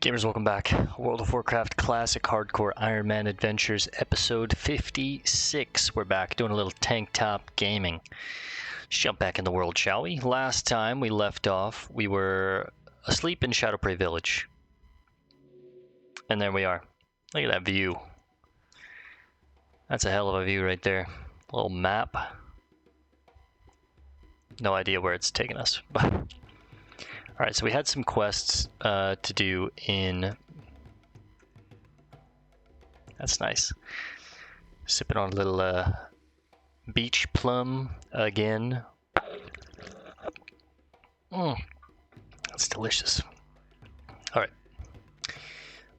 Gamers, welcome back. World of Warcraft Classic Hardcore Ironman Adventures, episode 56. We're back doing a little tank top gaming. Let's jump back in the world, shall we? Last time we left off, we were asleep in Shadowprey Village. And there we are. Look at that view. That's a hell of a view right there. A little map. No idea where it's taking us. Alright, so we had some quests to do in... That's nice. Sipping on a little beach plum again. That's delicious. Alright.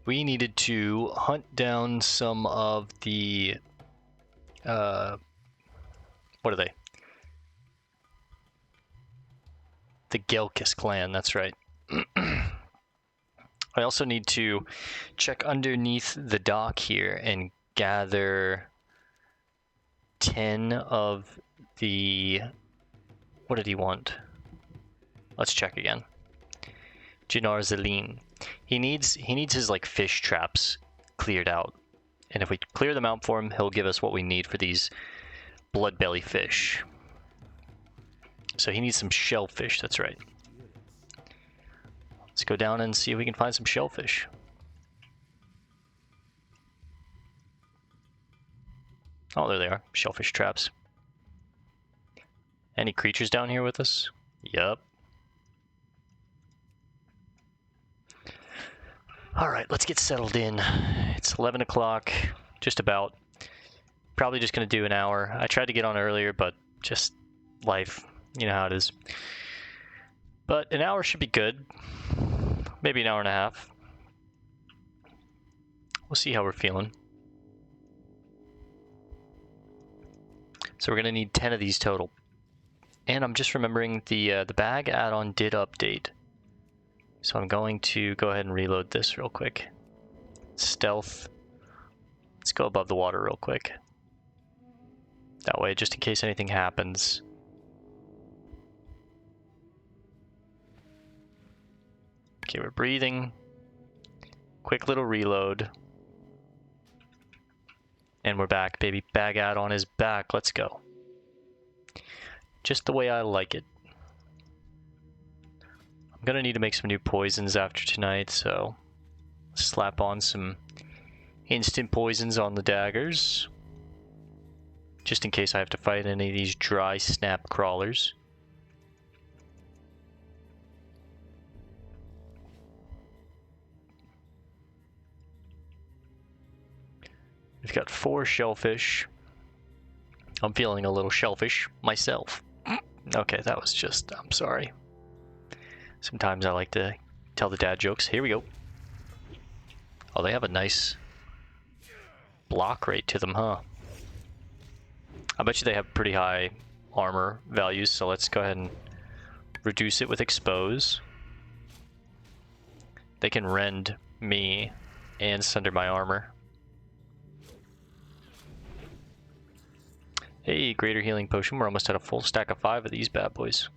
We needed to hunt down some of the... what are they? The Gelkis clan, that's right. I also need to check underneath the dock here and gather 10 of the... What did he want? Let's check again. Jinar'Zillen. He needs his like fish traps cleared out. And if we clear them out for him, he'll give us what we need for these bloodbelly fish. So he needs some shellfish, that's right. Let's go down and see if we can find some shellfish. Oh, there they are. Shellfish traps. Any creatures down here with us? Yup. Alright, let's get settled in. It's 11 o'clock, just about. Probably just going to do an hour. I tried to get on earlier, but just life. You know how it is. But an hour should be good. Maybe an hour and a half. We'll see how we're feeling. So we're going to need 10 of these total. And I'm just remembering the bag add-on did update. So I'm going to go ahead and reload this real quick. Stealth. Let's go above the water real quick. That way, just in case anything happens. Okay, we're breathing. Quick little reload. And we're back, baby. Bag add-on is back. Let's go. Just the way I like it. I'm gonna need to make some new poisons after tonight, so slap on some instant poisons on the daggers. Just in case I have to fight any of these dry snap crawlers. We've got 4 shellfish. I'm feeling a little shellfish myself. Okay, that was just... I'm sorry. Sometimes I like to tell the dad jokes. Here we go. Oh, they have a nice block rate to them, huh? I bet you they have pretty high armor values, so let's go ahead and reduce it with expose. They can rend me and sunder my armor. Hey, greater healing potion. We're almost at a full stack of 5 of these bad boys.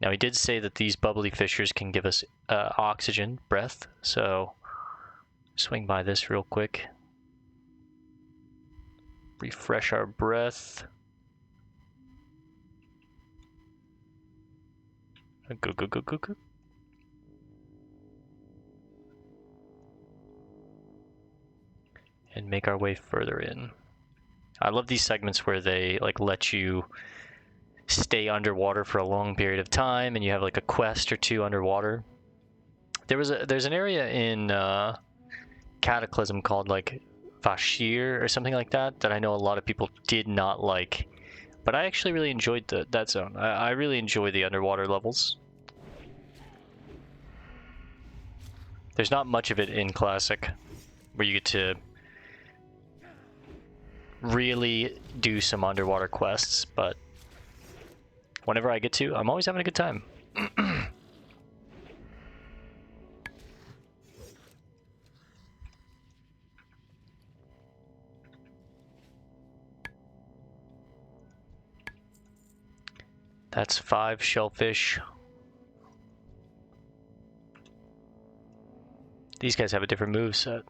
Now, he did say that these bubbly fishers can give us oxygen, breath, so swing by this real quick. Refresh our breath. Go, go, go, go, go. And make our way further in. I love these segments where they like let you stay underwater for a long period of time, and you have like a quest or 2 underwater. There's an area in Cataclysm called like Vashir or something like that I know a lot of people did not like, but I actually really enjoyed that zone. I really enjoy the underwater levels. There's not much of it in Classic where you get to really do some underwater quests, but whenever I get to, I'm always having a good time. That's 5 shellfish. These guys have a different moveset.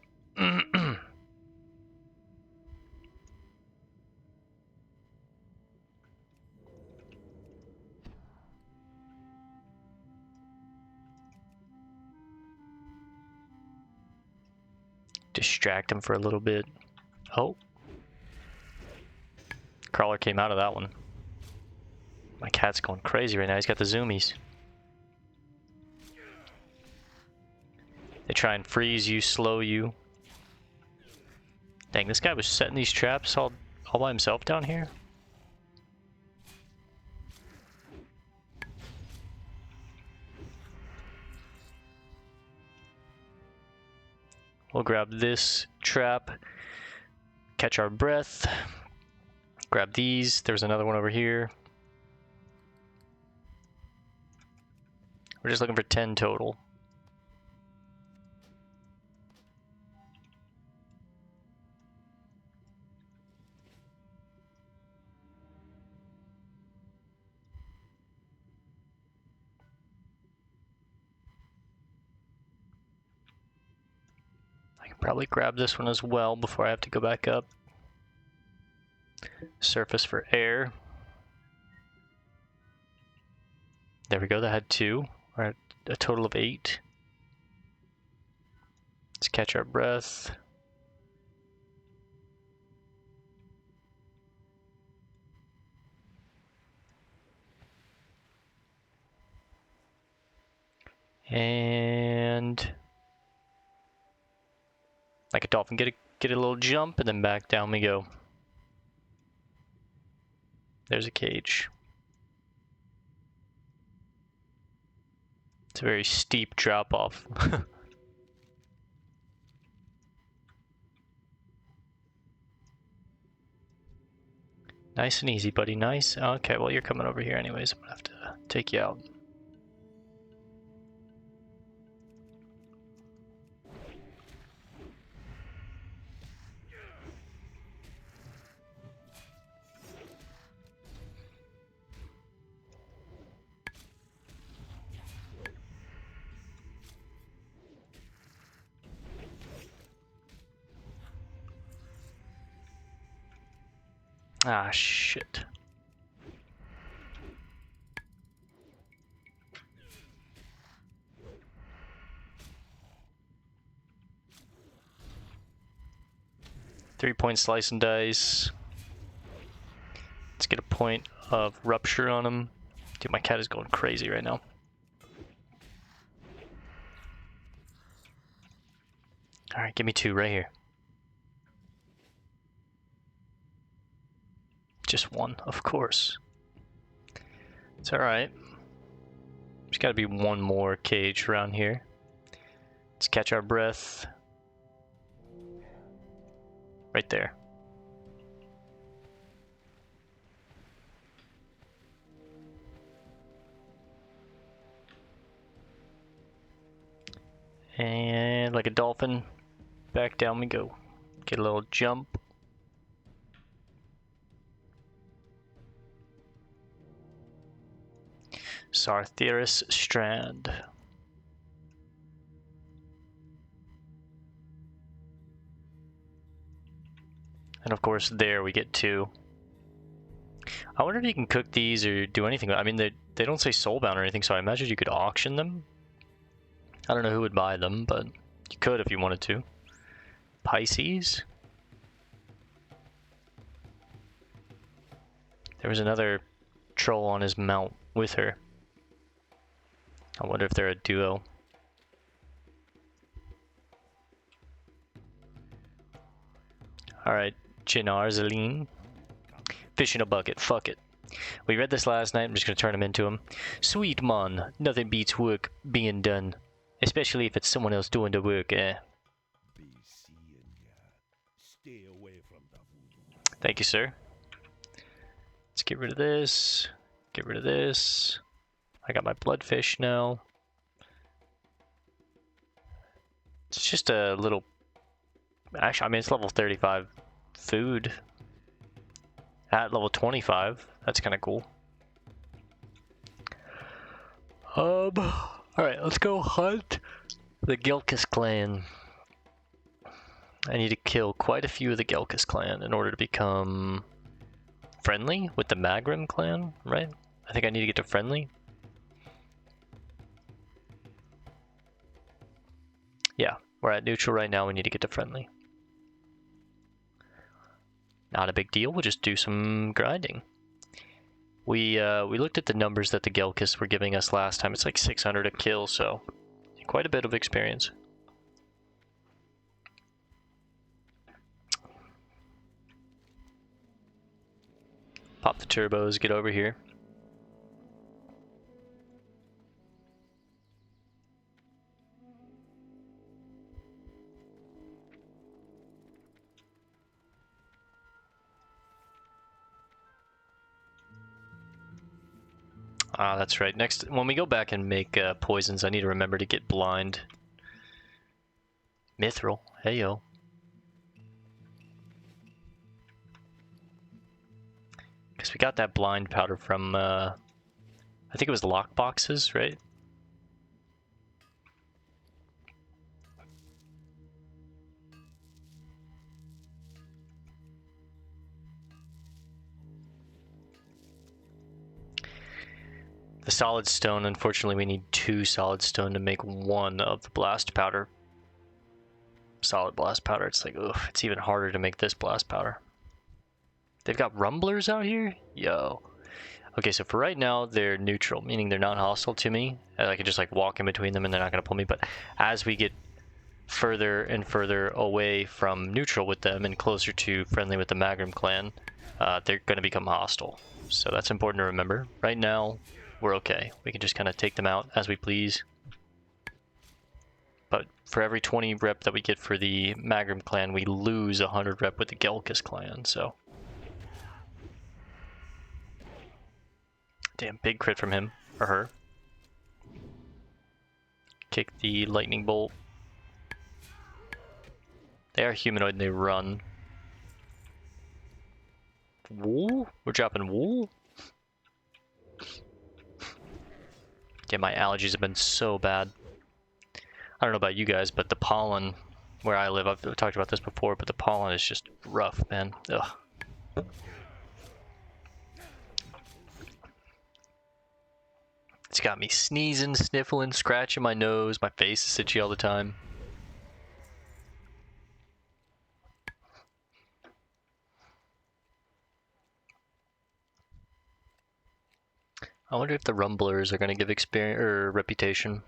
Distract him for a little bit. Oh. Crawler came out of that one. My cat's going crazy right now. He's got the zoomies. They try and freeze you, slow you. Dang, this guy was setting these traps all by himself down here. We'll grab this trap, catch our breath, grab these. There's another one over here. We're just looking for 10 total. Probably grab this one as well before I have to go back up. Surface for air. There we go, that had 2. We're at a total of 8. Let's catch our breath. And like a dolphin, get a little jump, and then back down we go. There's a cage. It's a very steep drop off. Nice and easy, buddy. Nice. Okay, well, you're coming over here anyways. I'm gonna have to take you out. Ah, shit. Three-point slice and dice. Let's get a point of rupture on him. Dude, my cat is going crazy right now. Alright, give me 2 right here. Just 1, of course. It's alright. There's gotta be one more cage around here. Let's catch our breath. Right there. And like a dolphin, back down we go. Get a little jump. Sar'theris Strand. And of course there we get 2. I wonder if you can cook these or do anything. I mean, they don't say soulbound or anything, so I imagine you could auction them. I don't know who would buy them, but you could if you wanted to. Pisces. There was another troll on his mount with her. I wonder if they're a duo. Alright, Jinar'Zillen. Fish in a bucket, fuck it. We read this last night, I'm just gonna turn him into him. Sweet man, nothing beats work being done. Especially if it's someone else doing the work, eh? Thank you, sir. Let's get rid of this. Get rid of this. I got my bloodfish now. It's just a little... Actually, I mean, it's level 35 food. At level 25. That's kind of cool. Alright, let's go hunt The Gelkis clan. I need to kill quite a few of the Gelkis clan in order to become friendly with the Magram clan, right? I think I need to get to friendly. Yeah, we're at neutral right now. We need to get to friendly. Not a big deal. We'll just do some grinding. We looked at the numbers that the Gelkis were giving us last time. It's like 600 a kill, so quite a bit of experience. Pop the turbos, get over here. Ah, that's right. Next, when we go back and make poisons, I need to remember to get blind. Mithril, hey yo. Because we got that blind powder from, I think it was lock boxes, right? The solid stone, unfortunately we need 2 solid stone to make 1 of the blast powder. Solid blast powder, it's like, ugh, it's even harder to make this blast powder. They've got rumblers out here? Yo. Okay, so for right now, they're neutral, meaning they're not hostile to me. I can just like walk in between them and they're not gonna pull me, but as we get further and further away from neutral with them and closer to friendly with the Magram clan, they're gonna become hostile. So that's important to remember. Right now, we're okay. We can just kind of take them out as we please. But for every 20 rep that we get for the Magram clan, we lose 100 rep with the Gelkis clan, so. Damn, big crit from him, or her. Kick the lightning bolt. They are humanoid and they run. Wool? We're dropping wool? Yeah, my allergies have been so bad. I don't know about you guys, but the pollen where I live, I've talked about this before, but the pollen is just rough, man. Ugh. It's got me sneezing, sniffling, scratching my nose. My face is itchy all the time. I wonder if the rumblers are going to give experience or reputation.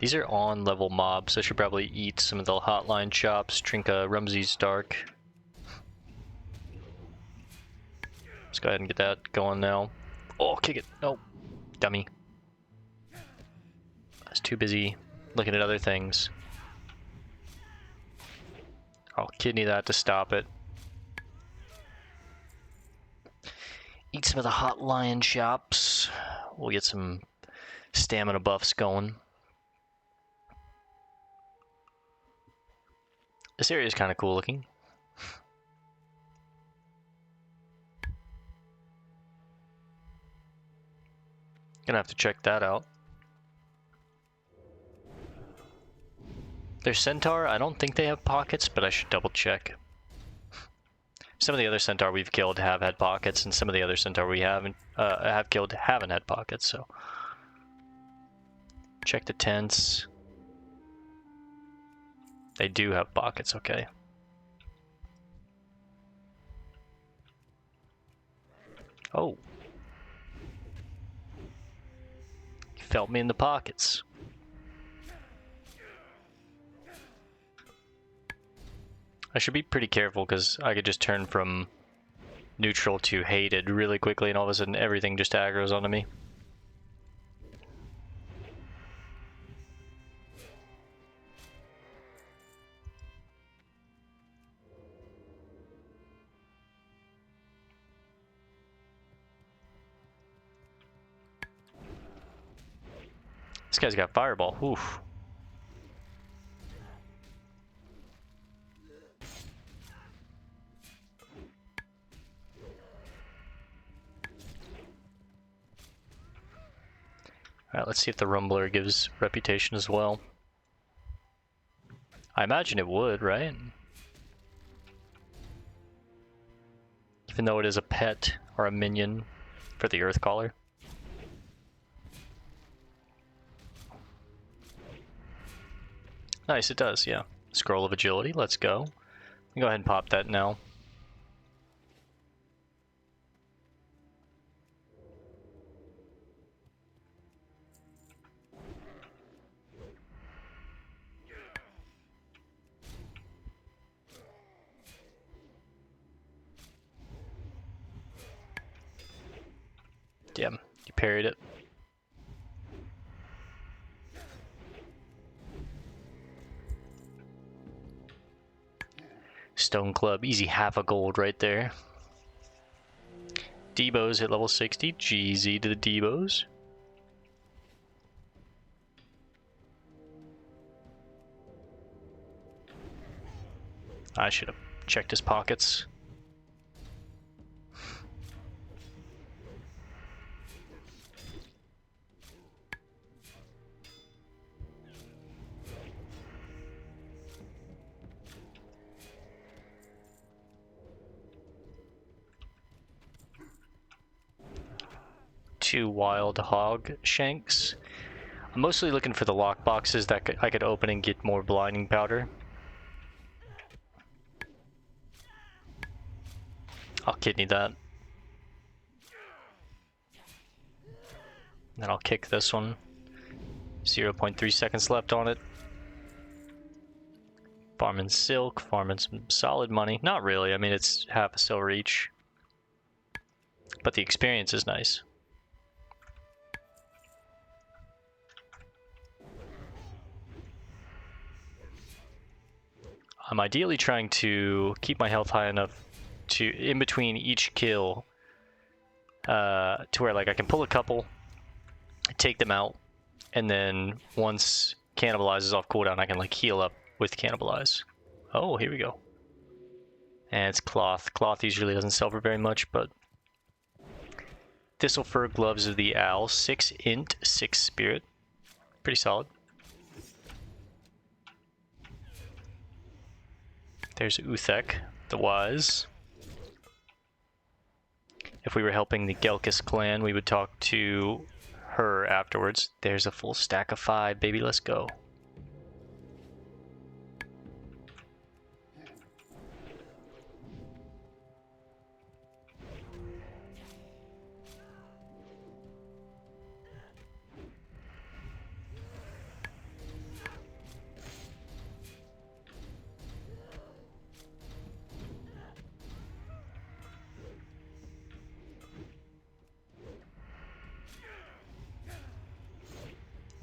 These are on level mobs, so I should probably eat some of the hotline chops, drink a Rumsey's Dark. Let's go ahead and get that going now. Oh, kick it. Nope. Dummy. I was too busy looking at other things. I'll kidney that to stop it. Eat some of the hot lion chops. We'll get some stamina buffs going. This area is kind of cool looking. Gonna have to check that out. Their centaur, I don't think they have pockets, but I should double check. Some of the other centaur we've killed have had pockets, and some of the other centaur we have killed haven't had pockets, so. Check the tents. They do have pockets, okay. Oh. You felt me in the pockets. I should be pretty careful because I could just turn from neutral to hated really quickly and all of a sudden everything just aggroes onto me. This guy's got fireball. Oof. Alright, let's see if the Rumbler gives reputation as well. I imagine it would, right? Even though it is a pet or a minion for the Earthcaller. Nice, it does, yeah. Scroll of Agility, let's go. Go ahead and pop that now. Yeah, you parried it. Stone Club, easy half a gold right there. Debos hit level 60, GZ to the Debos. I should have checked his pockets. Two wild hog shanks. I'm mostly looking for the lock boxes that I could open and get more blinding powder. I'll kidney that. Then I'll kick this one. 0.3 seconds left on it. Farming silk, farming some solid money. Not really, I mean it's half a silver each. But the experience is nice. I'm ideally trying to keep my health high enough to, in between each kill, to where like I can pull a couple, take them out, and then once Cannibalize is off cooldown, I can like heal up with Cannibalize. Oh, here we go. And it's cloth. Cloth usually doesn't sell for very much, but Thistle Fur Gloves of the Owl, 6 int, 6 spirit. Pretty solid. There's Uthek, the Wise. If we were helping the Gelkis clan, we would talk to her afterwards. There's a full stack of 5, baby, let's go.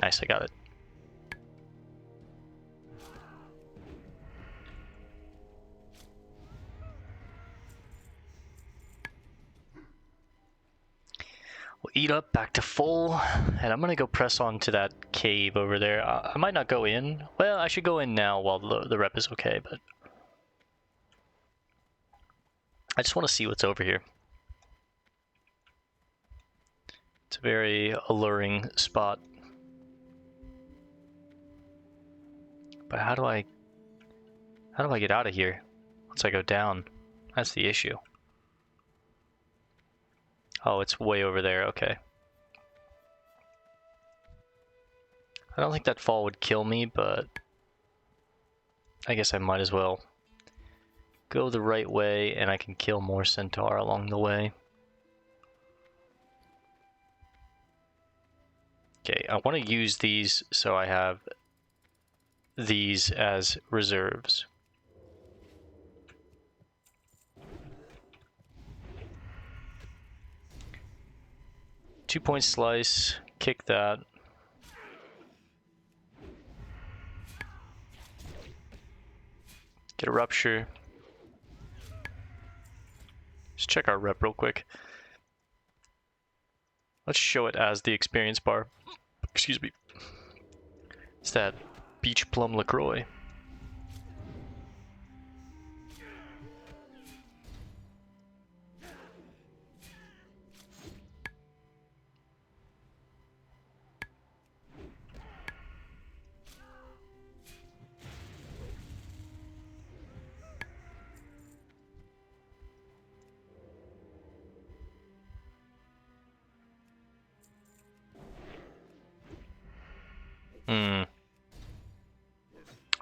Nice, I got it. We'll eat up, back to full, and I'm gonna go press on to that cave over there. I might not go in. Well, I should go in now while the rep is okay, but I just want to see what's over here. It's a very alluring spot. But how do I get out of here once I go down? That's the issue. Oh, it's way over there, okay. I don't think that fall would kill me, but I guess I might as well go the right way and I can kill more centaur along the way. Okay, I want to use these so I have these as reserves. Two-point slice, kick that. Get a rupture. Just check our rep real quick. Let's show it as the experience bar. Excuse me. It's that Beach Plum LaCroix.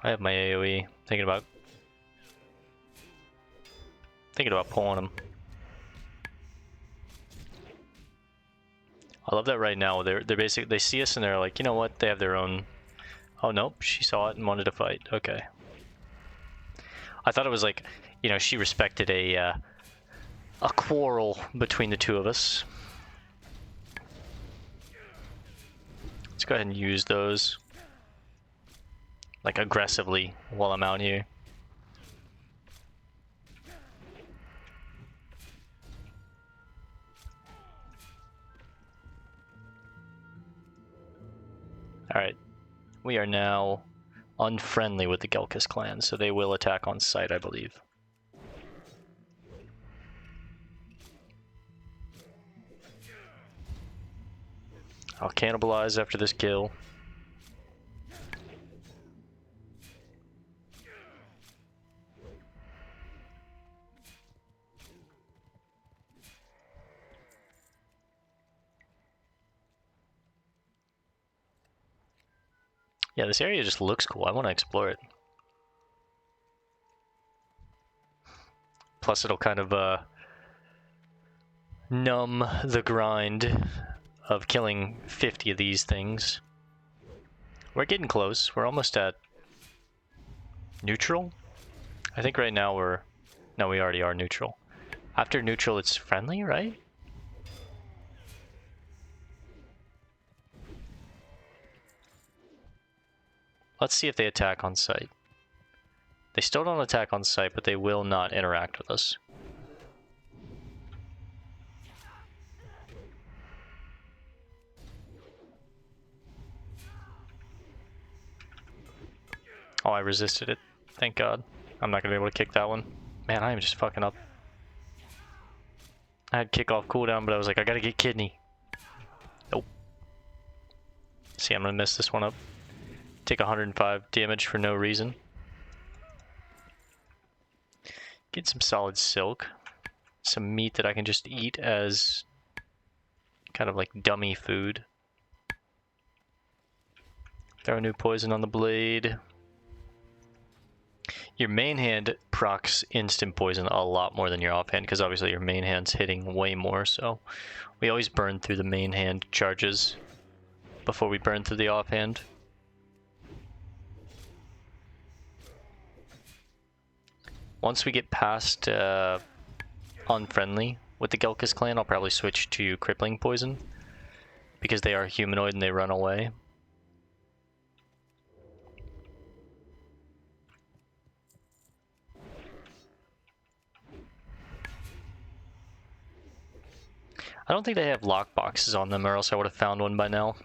I have my AoE. Thinking about pulling them. I love that right now. They're basically, they see us and they're like, you know what? They have their own. Oh nope, she saw it and wanted to fight. Okay. I thought it was like, you know, she respected a quarrel between the two of us. Let's go ahead and use those like aggressively while I'm out here. Alright, we are now unfriendly with the Gelkis clan, so they will attack on sight, I believe. I'll cannibalize after this kill. Yeah, this area just looks cool. I want to explore it. Plus it'll kind of numb the grind of killing 50 of these things. We're getting close. We're almost at neutral. I think right now we're... No, we already are neutral. After neutral, it's friendly, right? Let's see if they attack on sight. They still don't attack on sight, but they will not interact with us. Oh, I resisted it. Thank God. I'm not gonna be able to kick that one. Man, I am just fucking up. I had kickoff cooldown, but I was like, I gotta get kidney. Nope. See, I'm gonna mess this one up. Take 105 damage for no reason. Get some solid silk. Some meat that I can just eat as kind of like dummy food. Throw a new poison on the blade. Your main hand procs instant poison a lot more than your offhand, because obviously your main hand's hitting way more, so we always burn through the main hand charges before we burn through the offhand. Once we get past unfriendly with the Gelkis clan, I'll probably switch to crippling poison, because they are humanoid and they run away. I don't think they have lock boxes on them, or else I would have found one by now.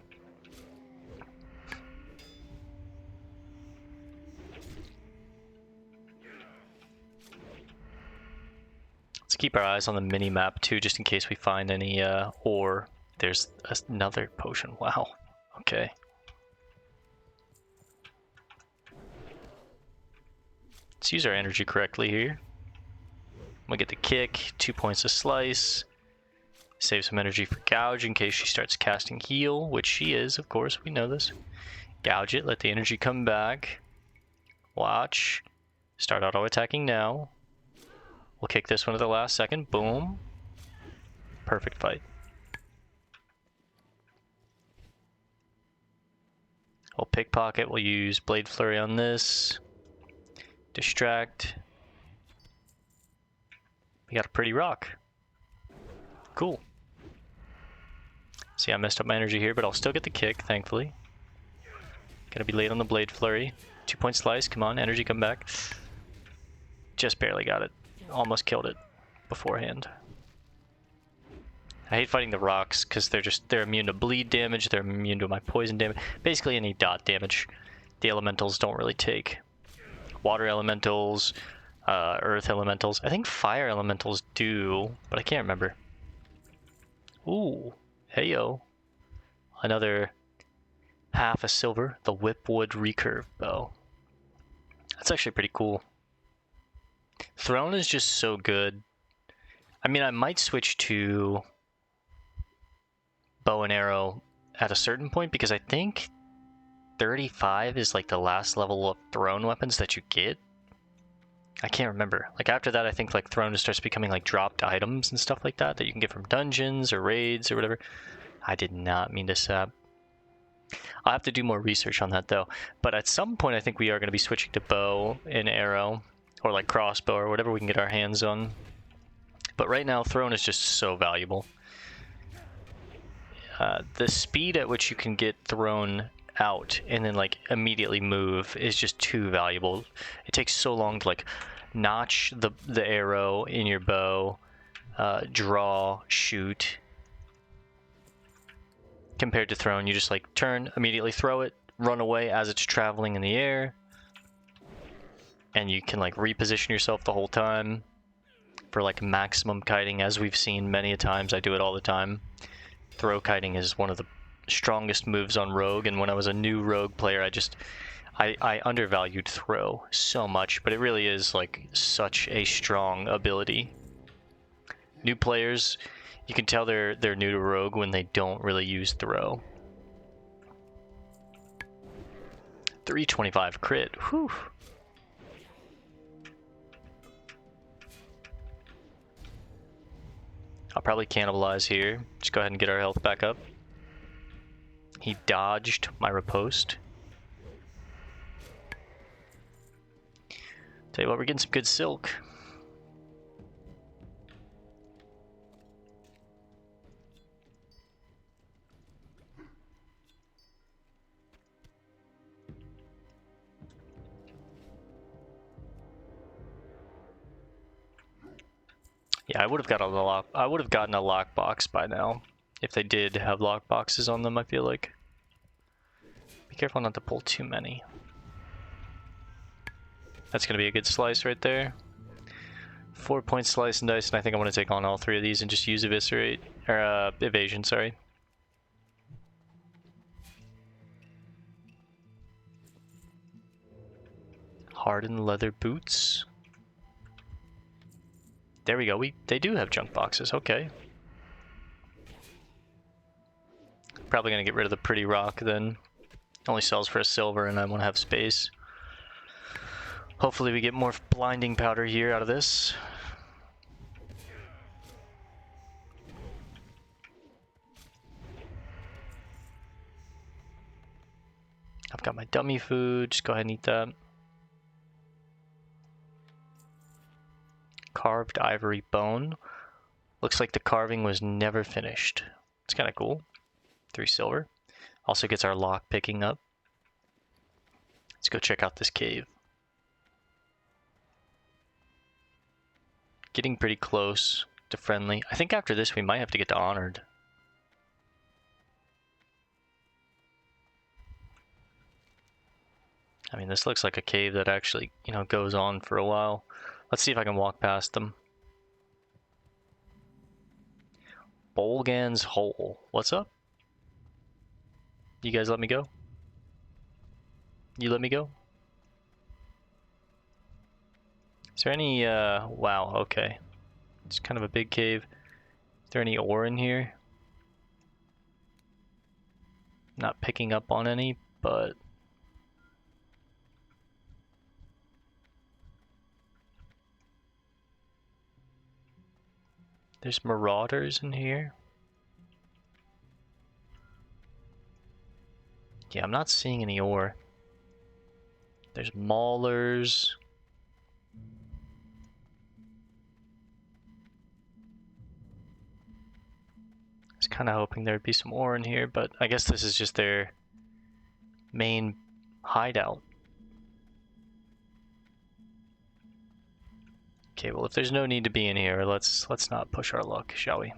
Let's keep our eyes on the mini-map too, just in case we find any ore. There's another potion. Wow. Okay. Let's use our energy correctly here. We get the kick, 2 points to slice. Save some energy for gouge in case she starts casting heal, which she is, of course, we know this. Gouge it, let the energy come back. Watch. Start auto-attacking now. We'll kick this one at the last second. Boom. Perfect fight. We'll pickpocket. We'll use Blade Flurry on this. Distract. We got a pretty rock. Cool. See, I messed up my energy here, but I'll still get the kick, thankfully. Gonna be late on the Blade Flurry. 2 point slice. Come on, energy, come back. Just barely got it. Almost killed it beforehand. I hate fighting the rocks because they're immune to bleed damage, they're immune to my poison damage. Basically any dot damage the elementals don't really take. Water elementals, earth elementals. I think fire elementals do, but I can't remember. Ooh, heyo. Another half a silver, the Whipwood recurve bow. That's actually pretty cool. Throne is just so good. I mean, I might switch to bow and arrow at a certain point, because I think 35 is like the last level of thrown weapons that you get. I can't remember. Like after that, I think like thrown starts becoming like dropped items and stuff like that you can get from dungeons or raids or whatever. I did not mean to sap. I'll have to do more research on that though. But at some point, I think we are going to be switching to bow and arrow, or like crossbow or whatever we can get our hands on. But right now, thrown is just so valuable. The speed at which you can get thrown out and then like immediately move is just too valuable. It takes so long to like notch the arrow in your bow, draw, shoot. Compared to thrown, you just like turn, immediately throw it, run away as it's traveling in the air, and you can like reposition yourself the whole time for like maximum kiting, as we've seen many a times. I do it all the time. Throw kiting is one of the strongest moves on rogue, and when I was a new rogue player, I undervalued throw so much, but it really is like such a strong ability. New players, you can tell they're new to rogue when they don't really use throw. 325 crit. Whew. I'll probably cannibalize here. Just go ahead and get our health back up. He dodged my riposte. Tell you what, we're getting some good silk. Yeah, I would have gotten a lockbox by now if they did have lockboxes on them. I feel like. Be careful not to pull too many. That's gonna be a good slice right there. 4-point slice and dice, and I think I want to take on all three of these and just use eviscerate or evasion. Sorry. Hardened leather boots. There we go. They do have junk boxes. Okay. Probably gonna get rid of the pretty rock then. Only sells for a silver, and I want to have space. Hopefully we get more blinding powder here out of this. I've got my dummy food. Just go ahead and eat that. Carved ivory bone. Looks like the carving was never finished. It's kind of cool. 3 silver. Also gets our lock picking up. Let's go check out this cave. Getting pretty close to friendly. I think after this we might have to get to honored. I mean, this looks like a cave that actually, you know, goes on for a while. Let's see if I can walk past them. Bolgan's Hole. What's up? You guys let me go? You let me go? Is there any, wow, okay. It's kind of a big cave. Is there any ore in here? Not picking up on any, but... There's marauders in here. Yeah, I'm not seeing any ore. There's maulers. I was kind of hoping there'd be some ore in here, but I guess this is just their main hideout. Okay, well, if there's no need to be in here, let's not push our luck, shall we?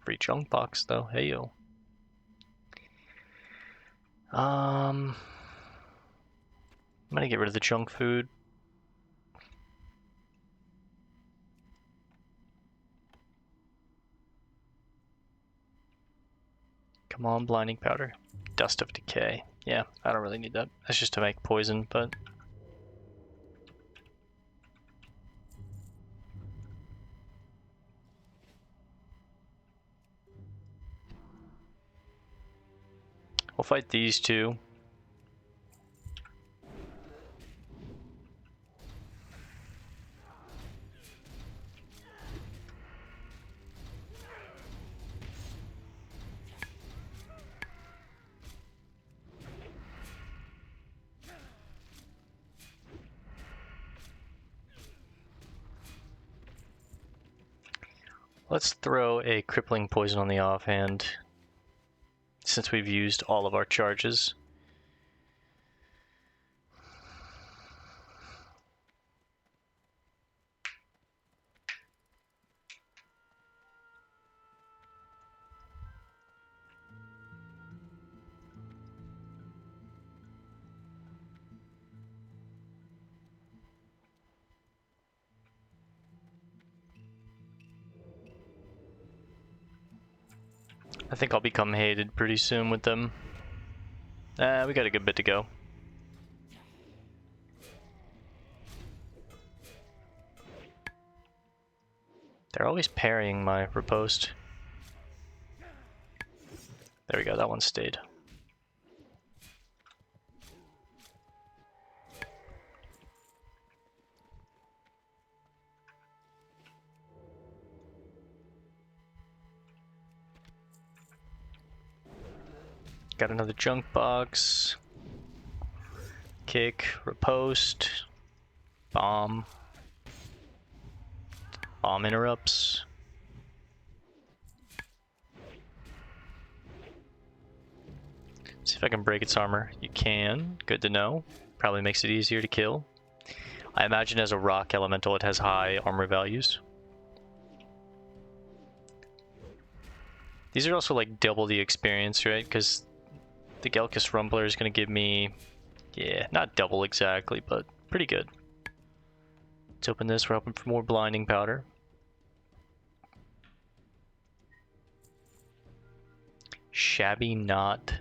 Free junk box though. Hey yo. I'm gonna get rid of the junk food. Come on, blinding powder. Dust of decay. Yeah, I don't really need that. That's just to make poison, but... We'll fight these two. Let's throw a crippling poison on the offhand, since we've used all of our charges. I think I'll become hated pretty soon with them. We got a good bit to go. They're always parrying my riposte. There we go, that one stayed. Got another junk box. Kick, riposte, bomb. Bomb interrupts. See if I can break its armor. You can. Good to know. Probably makes it easier to kill. I imagine as a rock elemental it has high armor values. These are also like double the experience, right? Because the Gelkis Rumbler is going to give me, yeah, not double exactly, but pretty good. Let's open this. We're hoping for more blinding powder. Shabby knot.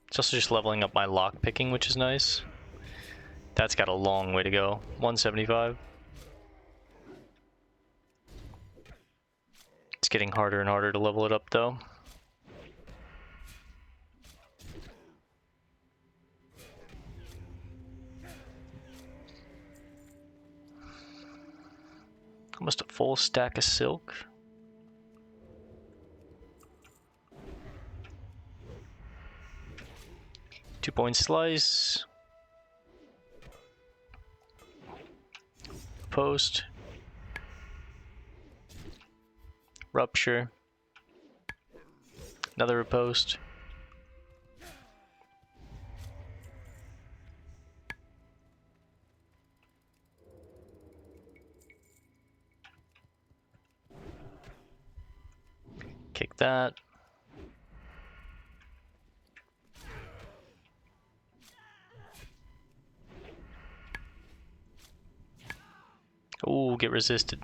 It's also just leveling up my lock picking, which is nice. That's got a long way to go. 175. It's getting harder and harder to level it up though. Almost a full stack of silk. Two-point slice. Post. Rupture. Another riposte. Kick that. Ooh, get resisted.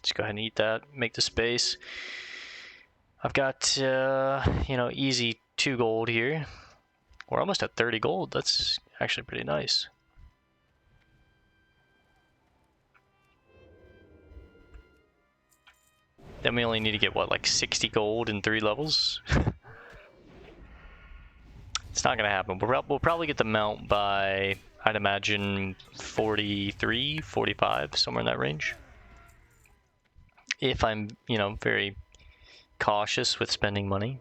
Just go ahead and eat that, make the space. I've got, you know, easy 2 gold here. We're almost at 30 gold. That's actually pretty nice. Then we only need to get, what, like 60 gold in 3 levels? It's not going to happen. We'll probably get the mount by, I'd imagine, 43, 45, somewhere in that range. If I'm, you know, very cautious with spending money.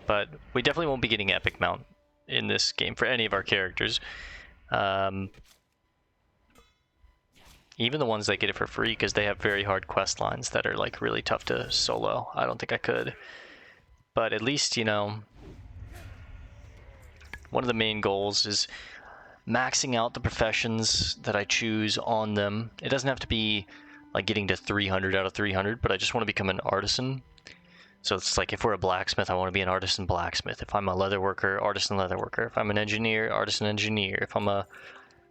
But we definitely won't be getting epic mount in this game for any of our characters. Even the ones that get it for free, because they have very hard quest lines that are like really tough to solo. I don't think I could. But at least, you know, one of the main goals is maxing out the professions that I choose on them. It doesn't have to be like getting to 300 out of 300, but I just want to become an artisan. So it's like if we're a blacksmith, I want to be an artisan blacksmith. If I'm a leather worker, artisan leather worker. If I'm an engineer, artisan engineer. If I'm a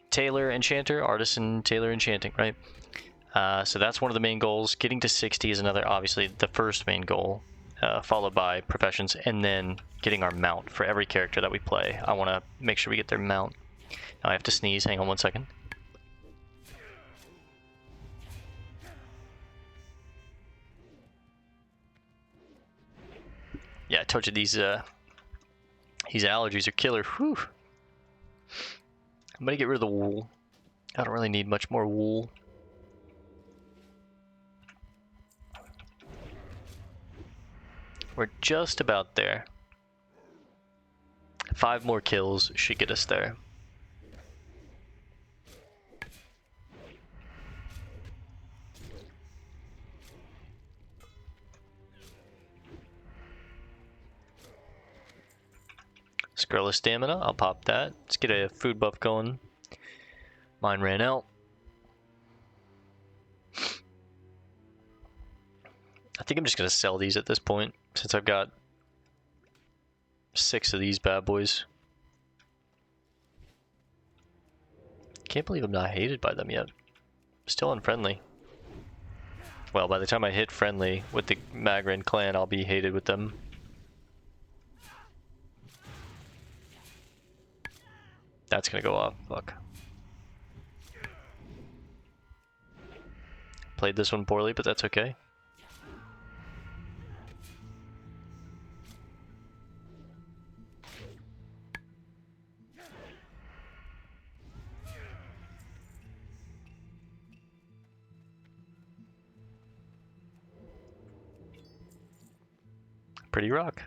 tailor enchanter, artisan tailor enchanting, right? So that's one of the main goals. Getting to 60 is another, obviously, the first main goal. followed by professions, and then getting our mount for every character that we play. I want to make sure we get their mount. Now I have to sneeze. Hang on 1 second. Yeah, I told you these allergies are killer. Whew. I'm gonna get rid of the wool. I don't really need much more wool. We're just about there. 5 more kills should get us there. Skraghook stamina, I'll pop that. Let's get a food buff going. Mine ran out. I think I'm just gonna sell these at this point, since I've got 6 of these bad boys. Can't believe I'm not hated by them yet. Still unfriendly. Well, by the time I hit friendly with the Magram clan, I'll be hated with them. That's gonna go off. Fuck. Played this one poorly, but that's okay. Pretty rock.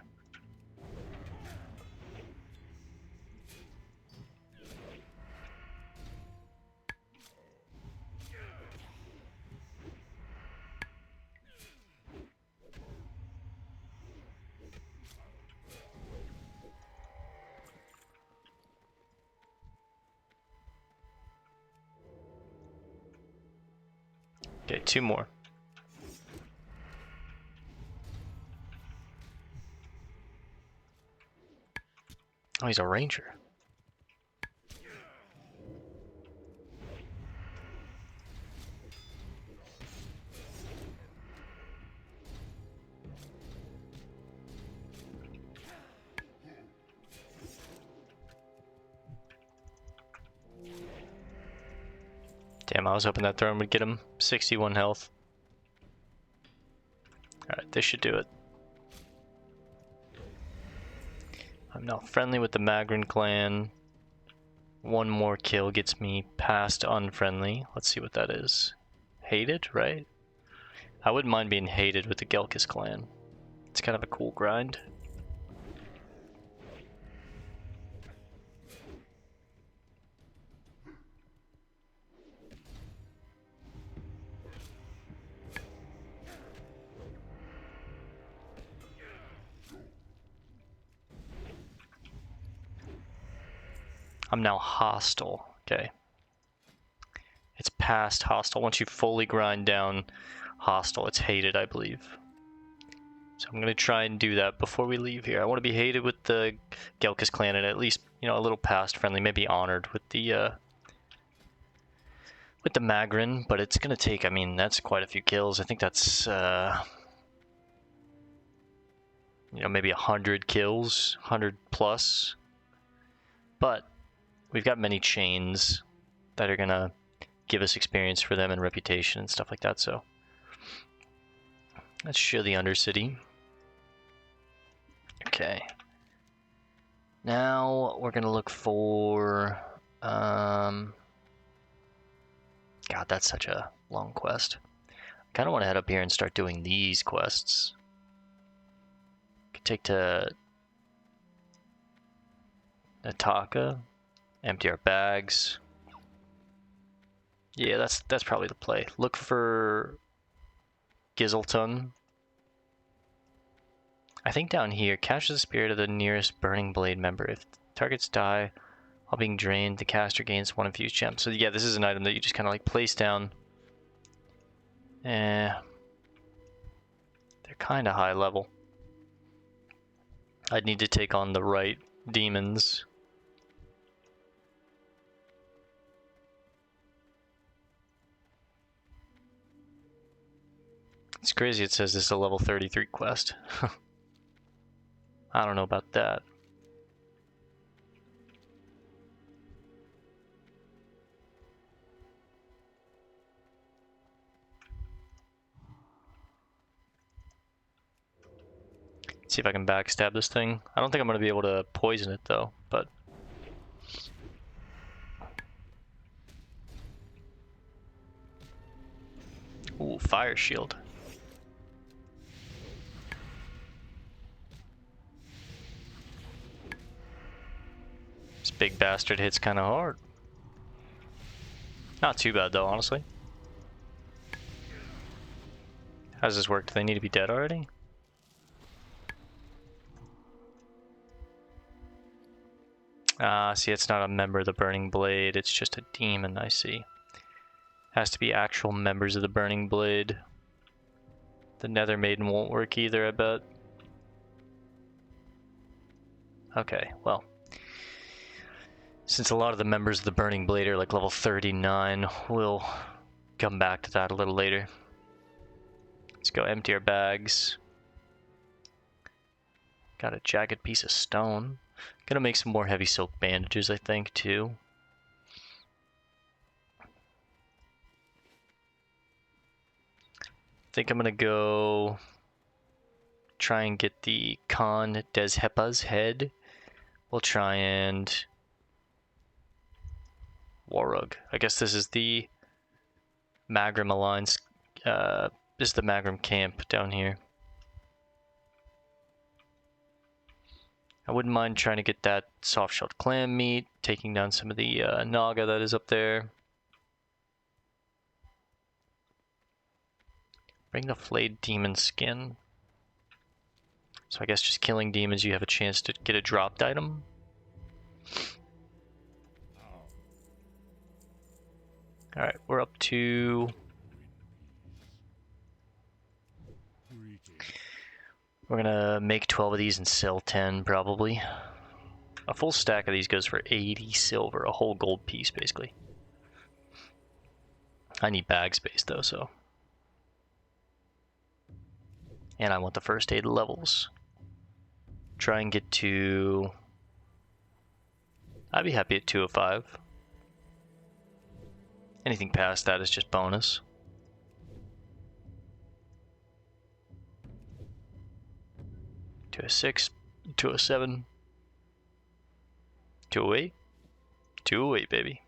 Okay, 2 more. Oh, he's a ranger. Damn, I was hoping that throw would get him 61 health. Alright, this should do it. I'm now friendly with the Magram clan. 1 more kill gets me past unfriendly. Let's see what that is. Hated, right? I wouldn't mind being hated with the Gelkis clan. It's kind of a cool grind. I'm now hostile. Okay. It's past hostile. Once you fully grind down hostile, it's hated, I believe. So I'm going to try and do that before we leave here. I want to be hated with the Gelkis clan and at least, you know, a little past friendly, maybe honored with the Magram, but it's going to take, I mean, that's quite a few kills. I think that's, you know, maybe 100 kills, 100 plus. But we've got many chains that are going to give us experience for them and reputation and stuff like that, so let's show the Undercity. Okay. Now we're gonna look for God, that's such a long quest. I kinda wanna head up here and start doing these quests. Could take to Nataka, empty our bags. Yeah, that's probably the play. Look for Gizelton. I think down here, capture the spirit of the nearest Burning Blade member. If targets die while being drained, the caster gains 1 infused gem. So yeah, this is an item that you just kind of like place down. They're kind of high level. I'd need to take on the right demons. It's crazy it says this is a level 33 quest. I don't know about that. See if I can backstab this thing. I don't think I'm going to be able to poison it though, but... Ooh, fire shield. This big bastard hits kind of hard. Not too bad though, honestly. How does this work? Do they need to be dead already? See, it's not a member of the Burning Blade, it's just a demon, I see. Has to be actual members of the Burning Blade. The Nether Maiden won't work either, I bet. Okay, well. Since a lot of the members of the Burning Blade are like level 39, we'll come back to that a little later. Let's go empty our bags. Got a jagged piece of stone. Gonna make some more heavy silk bandages, I think, too. Think I'm gonna go try and get the Khan Deshepa's head. We'll try and Warrug. I guess this is the Magram Alliance. This is the Magram camp down here. I wouldn't mind trying to get that soft-shelled clam meat, taking down some of the naga that is up there. Bring the flayed demon skin. So I guess just killing demons, you have a chance to get a dropped item. Alright, we're up to... We're gonna make 12 of these and sell 10, probably. A full stack of these goes for 80 silver, a whole gold piece, basically. I need bag space, though, so... And I want the first aid levels. Try and get to... I'd be happy at 205. Anything past that is just bonus. To a 6, 207, 208, 208, baby.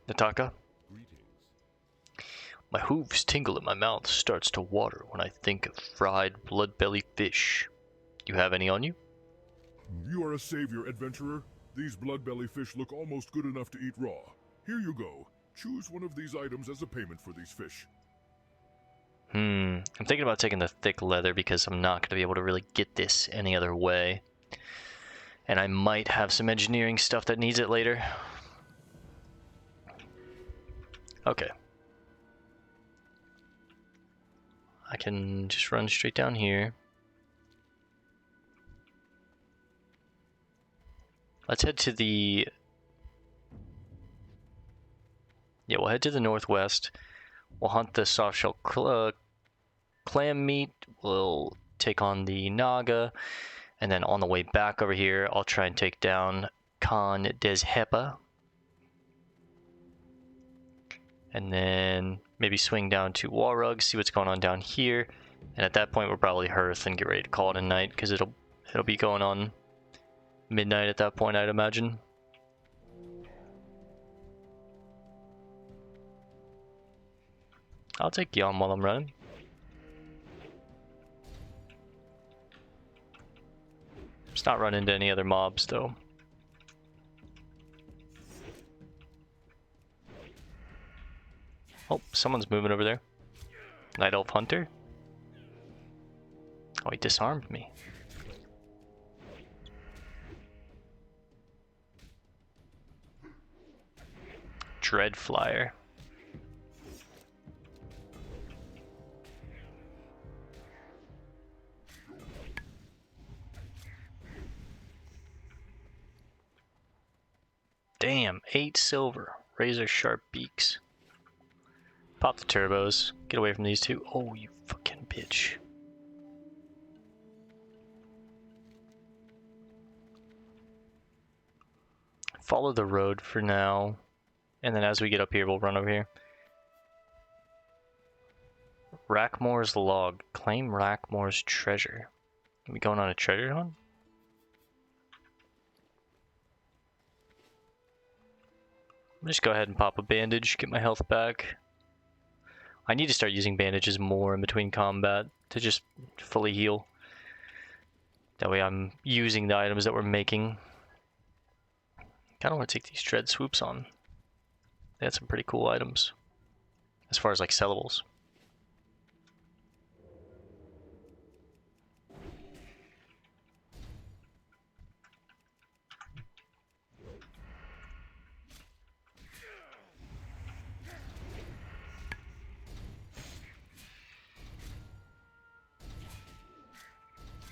Nataka. My hooves tingle and my mouth starts to water when I think of fried blood-belly fish. You have any on you? You are a savior, adventurer. These blood-belly fish look almost good enough to eat raw. Here you go. Choose one of these items as a payment for these fish. I'm thinking about taking the thick leather because I'm not going to be able to really get this any other way. And I might have some engineering stuff that needs it later. Okay. I can just run straight down here. Let's head to the... Yeah, we'll head to the northwest. We'll hunt the soft-shell clam meat. We'll take on the naga. And then on the way back over here, I'll try and take down Khan Deshepa. And then maybe swing down to Warrug, see what's going on down here. And at that point, we'll probably hearth and get ready to call it a night, because it'll be going on midnight at that point, I'd imagine. I'll take Yom while I'm running. Just not run into any other mobs, though. Oh, someone's moving over there. Night Elf Hunter? Oh, he disarmed me. Dread Flyer. Damn, 8 silver. Razor sharp beaks. Pop the turbos. Get away from these two. Oh, you fucking bitch. follow the road for now. And then as we get up here, we'll run over here. Rackmore's log. Claim Rackmore's treasure. Are we going on a treasure hunt? Just go ahead and pop a bandage, get my health back. I need to start using bandages more in between combat to just fully heal. That way I'm using the items that we're making. Kinda want to take these dread swoops on. They had some pretty cool items. As far as like sellables.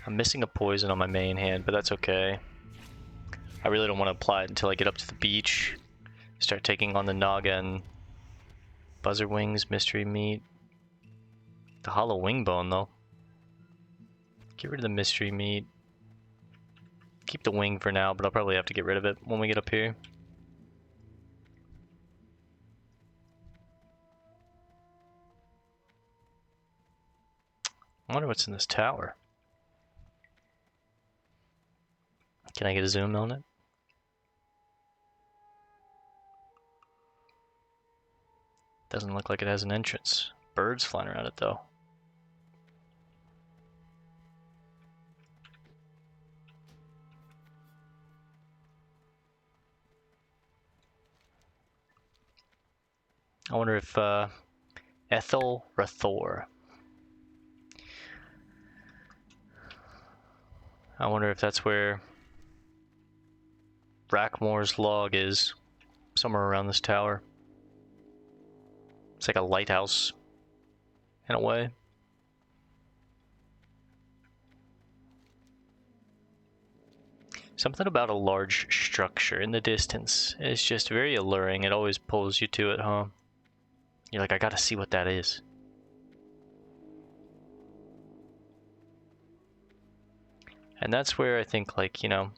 I'm missing a poison on my main hand, but that's okay. I really don't want to apply it until I get up to the beach. Start taking on the naga and buzzer wings, mystery meat. The hollow wing bone, though. Get rid of the mystery meat. Keep the wing for now, but I'll probably have to get rid of it when we get up here. I wonder what's in this tower. Can I get a zoom on it? Doesn't look like it has an entrance. Birds flying around it though. I wonder if Ethel Rathor. I wonder if that's where Rackmore's log is, somewhere around this tower. It's like a lighthouse, in a way. Something about a large structure in the distance is just very alluring. It always pulls you to it, huh? You're like, I gotta see what that is. And that's where I think, like, you know...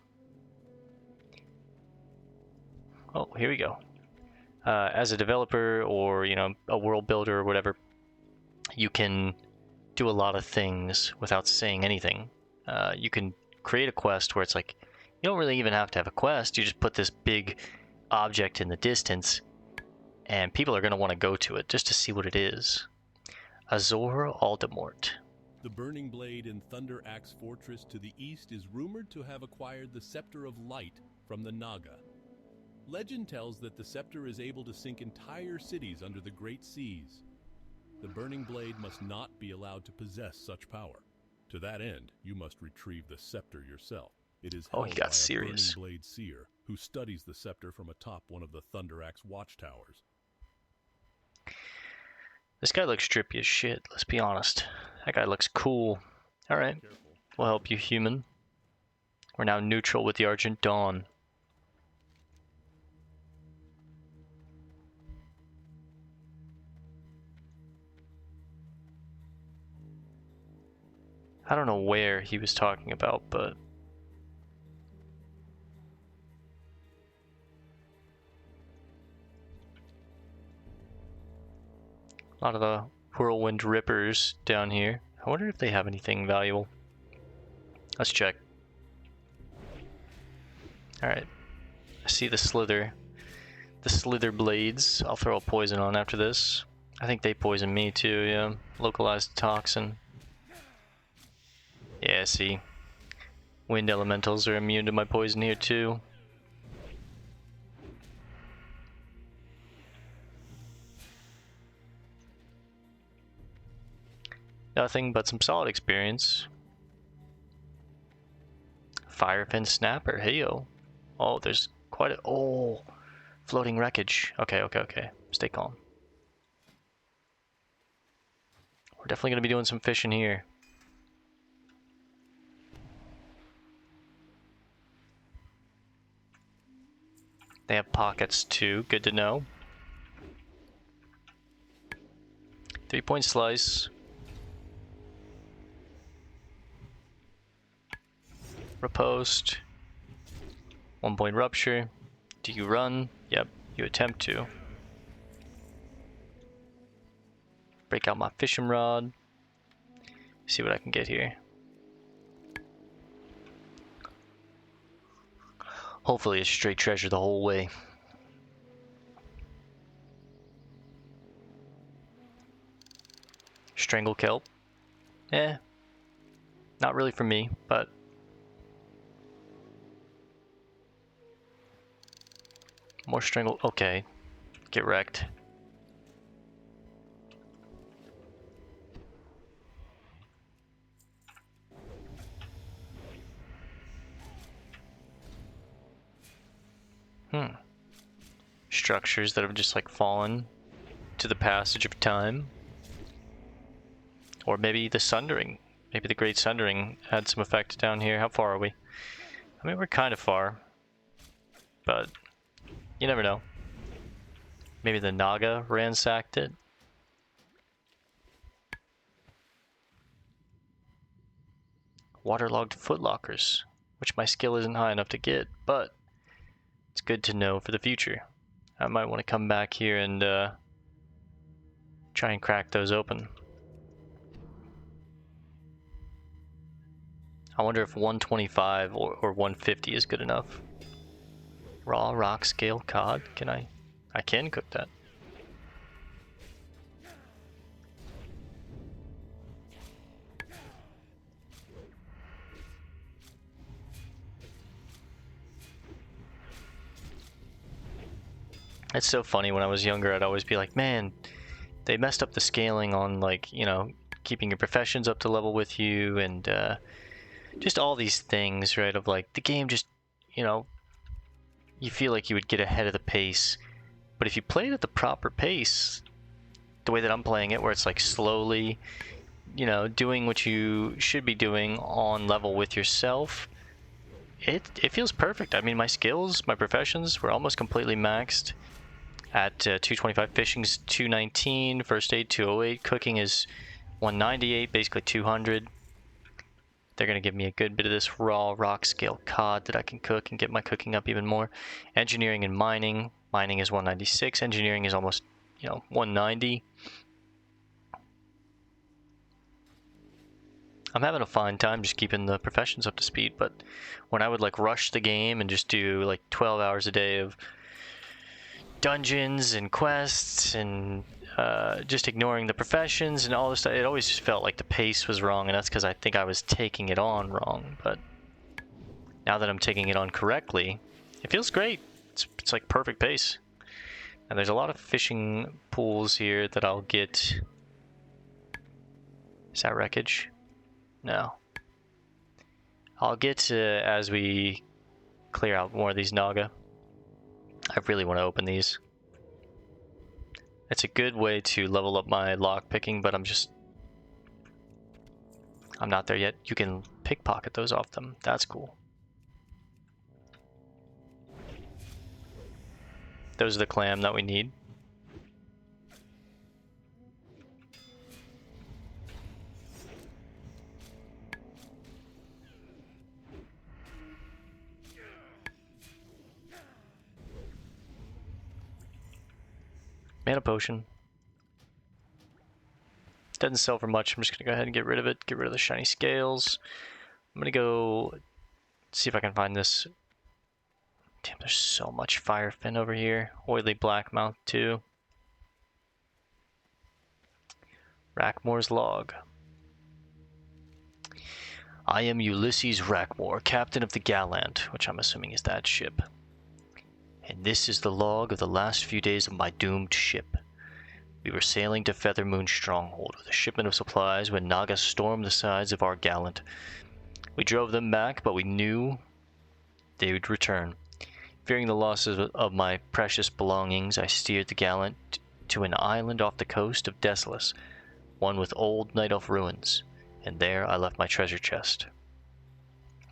Oh, here we go. As a developer or, you know, a world builder or whatever, you can do a lot of things without saying anything. You can create a quest where it's like, you don't really even have to have a quest. You just put this big object in the distance and people are going to want to go to it just to see what it is. Azor Aldemort. The Burning Blade in Thunder Axe Fortress to the east is rumored to have acquired the Scepter of Light from the Naga. Legend tells that the scepter is able to sink entire cities under the Great Seas. The Burning Blade must not be allowed to possess such power. To that end, you must retrieve the scepter yourself. It is held he got by serious. a Burning Blade seer who studies the scepter from atop one of the Thunder Axe watchtowers. This guy looks trippy as shit, let's be honest. That guy looks cool. Alright, we'll help you, human. We're now neutral with the Argent Dawn. I don't know where he was talking about, but... a lot of the whirlwind rippers down here. I wonder if they have anything valuable. Let's check. Alright. I see the Slitherblades. I'll throw a poison on after this. I think they poison me too, yeah. Localized toxin. Yeah, see. Wind elementals are immune to my poison here too. Nothing but some solid experience. Firefin Snapper, heyo. Oh, there's quite a... oh, floating wreckage. Okay. Stay calm. We're definitely going to be doing some fishing here. They have pockets too, good to know. 3-point slice. Riposte. 1-point rupture. Do you run? Yep, you attempt to. Break out my fishing rod. See what I can get here. Hopefully it's straight treasure the whole way. Strangle kelp. Not really for me, but more strangle. Okay, get wrecked. Structures that have just like fallen to the passage of time. Or maybe the sundering. Maybe the Great Sundering had some effect down here. How far are we? I mean, we're kind of far. But you never know. Maybe the Naga ransacked it. Waterlogged footlockers, which my skill isn't high enough to get, but it's good to know for the future. I might want to come back here and try and crack those open. I wonder if 125 or 150 is good enough. Raw rock scale cod. Can I can cook that. It's so funny. When I was younger, I'd always be like, man, they messed up the scaling on, like, you know, keeping your professions up to level with you, and just all these things, right? Of like, the game just, you know, you feel like you would get ahead of the pace. But if you play it at the proper pace, the way that I'm playing it, where it's like slowly, you know, doing what you should be doing on level with yourself, it feels perfect. I mean, my skills, my professions were almost completely maxed at 225. Fishing's 219, first aid 208, cooking is 198, basically 200. They're going to give me a good bit of this raw rock scale cod that I can cook and get my cooking up even more. Engineering and mining. Mining is 196. Engineering is almost, you know, 190. I'm having a fine time just keeping the professions up to speed, but when I would like rush the game and just do like 12 hours a day of dungeons and quests and just ignoring the professions and all this stuff, it always just felt like the pace was wrong, and that's because I think I was taking it on wrong. But now that I'm taking it on correctly, it feels great. It's like perfect pace. And there's a lot of fishing pools here that I'll get. Is that wreckage? No. I'll get to as we clear out more of these naga. I really want to open these. It's a good way to level up my lock picking, but I'm not there yet. You can pickpocket those off them. That's cool. Those are the clam that we need. Mana potion. Doesn't sell for much. I'm just gonna go ahead and get rid of it. Get rid of the shiny scales. I'm gonna go see if I can find this. Damn, there's so much firefin over here. Oily blackmouth too. Rackmore's log. I am Ulysses Rackmore, captain of the Gallant, which I'm assuming is that ship. And this is the log of the last few days of my doomed ship. We were sailing to Feathermoon Stronghold with a shipment of supplies when naga stormed the sides of our Gallant. We drove them back, but we knew they would return. Fearing the loss of my precious belongings, I steered the Gallant to an island off the coast of Desolace, one with old Night Elf ruins, and there I left my treasure chest.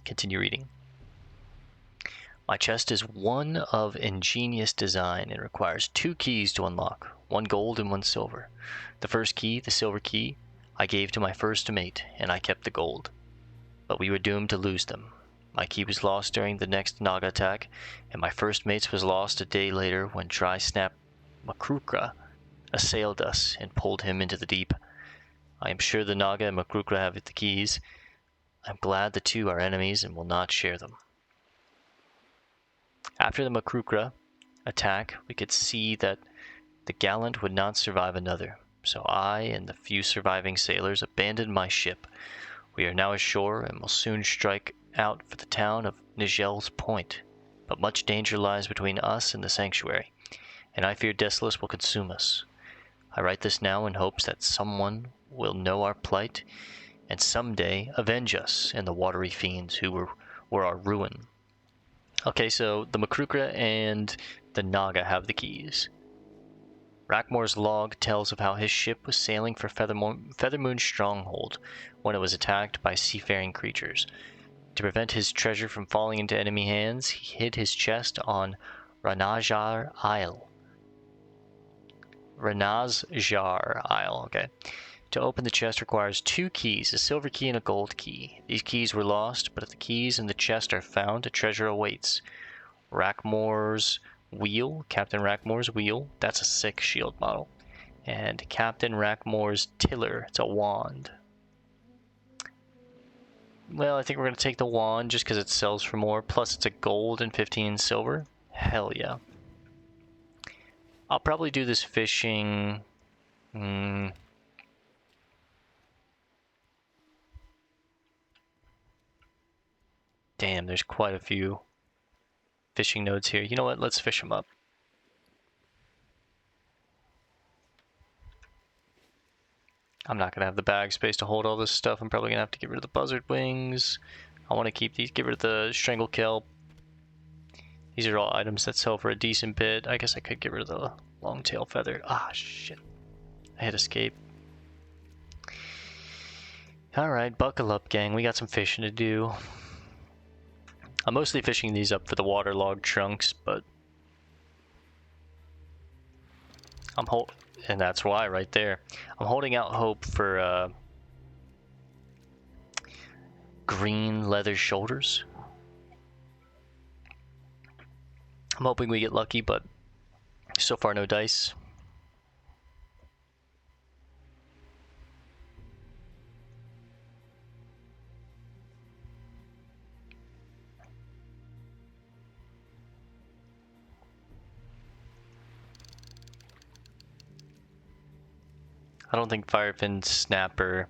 Continue reading. My chest is one of ingenious design and requires 2 keys to unlock, 1 gold and 1 silver. The first key, the silver key, I gave to my first mate, and I kept the gold. But we were doomed to lose them. My key was lost during the next naga attack, and my first mate's was lost a day later when Dry Snap Makrukra assailed us and pulled him into the deep. I am sure the naga and Makrukra have the keys. I'm glad the two are enemies and will not share them. After the Makrukra attack, we could see that the gallant would not survive another, so I and the few surviving sailors abandoned my ship. We are now ashore and will soon strike out for the town of Nigel's Point, but much danger lies between us and the sanctuary, and I fear Desolace will consume us. I write this now in hopes that someone will know our plight and someday avenge us and the watery fiends who were our ruin. Okay, so the Makrukra and the Naga have the keys. Rackmore's log tells of how his ship was sailing for Feathermoon's stronghold when it was attacked by seafaring creatures. To prevent his treasure from falling into enemy hands, he hid his chest on Ranazjar Isle. Okay. To open the chest requires 2 keys, a silver key and a gold key. These keys were lost, but if the keys in the chest are found, a treasure awaits. Rackmore's wheel, Captain Rackmore's wheel, that's a sick shield model. And Captain Rackmore's tiller, it's a wand. Well, I think we're going to take the wand just because it sells for more, plus it's a gold and 15 silver. Hell yeah. I'll probably do this fishing... Damn, there's quite a few fishing nodes here. You know what? Let's fish them up. I'm not going to have the bag space to hold all this stuff. I'm probably going to have to get rid of the buzzard wings. I want to keep these. Get rid of the strangle kelp. These are all items that sell for a decent bit. I guess I could get rid of the long-tail feather. Ah, shit. I hit escape. Alright, buckle up, gang. We got some fishing to do. I'm mostly fishing these up for the waterlogged trunks, but... And that's why, right there. I'm holding out hope for, green leather shoulders. I'm hoping we get lucky, but so far no dice. I don't think Firefin Snapper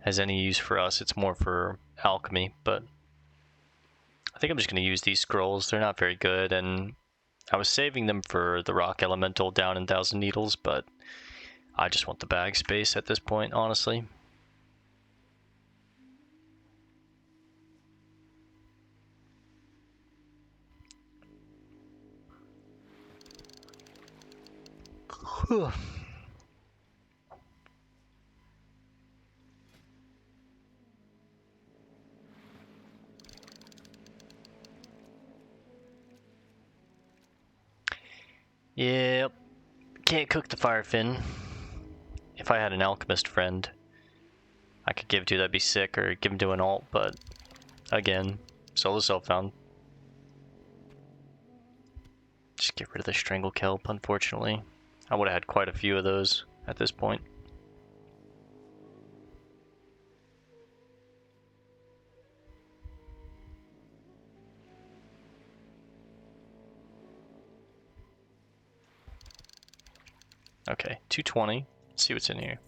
has any use for us. It's more for alchemy, but I think I'm just going to use these scrolls. They're not very good, and I was saving them for the rock elemental down in Thousand Needles, but I just want the bag space at this point, honestly. Yep, can't cook the firefin. If I had an alchemist friend I could give to, that'd be sick, or give him to an alt, but again, solo self-found. Just get rid of the strangle kelp, unfortunately. I would have had quite a few of those at this point. Okay, 220. Let's see what's in here.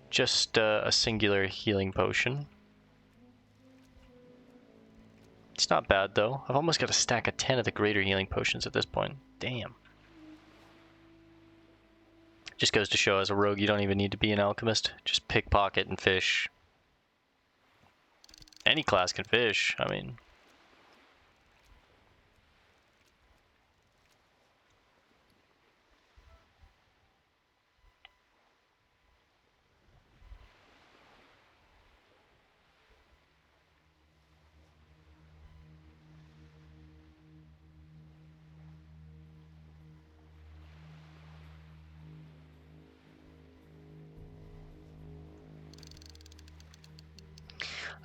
Just a singular healing potion. It's not bad though. I've almost got a stack of 10 of the greater healing potions at this point. Damn. Just goes to show, as a rogue, you don't even need to be an alchemist. Just pickpocket and fish. Any class can fish, I mean.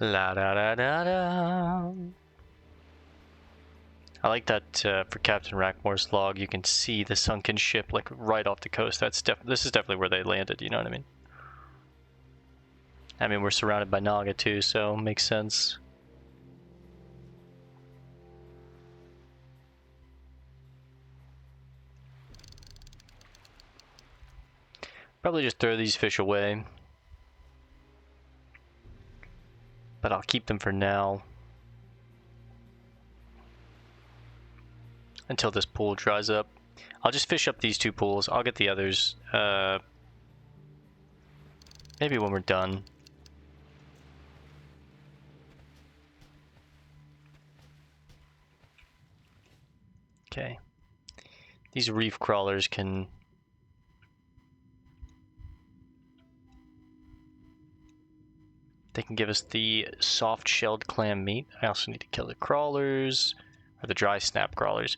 La da da da da. I like that for Captain Rackmore's log, you can see the sunken ship like right off the coast. This is definitely where they landed. You know what I mean? I mean, we're surrounded by naga too, so makes sense. Probably just throw these fish away, but I'll keep them for now until this pool dries up. I'll just fish up these 2 pools. I'll get the others maybe when we're done. Okay. These reef crawlers can... They can give us the soft-shelled clam meat. I also need to kill the crawlers, or the dry snap crawlers.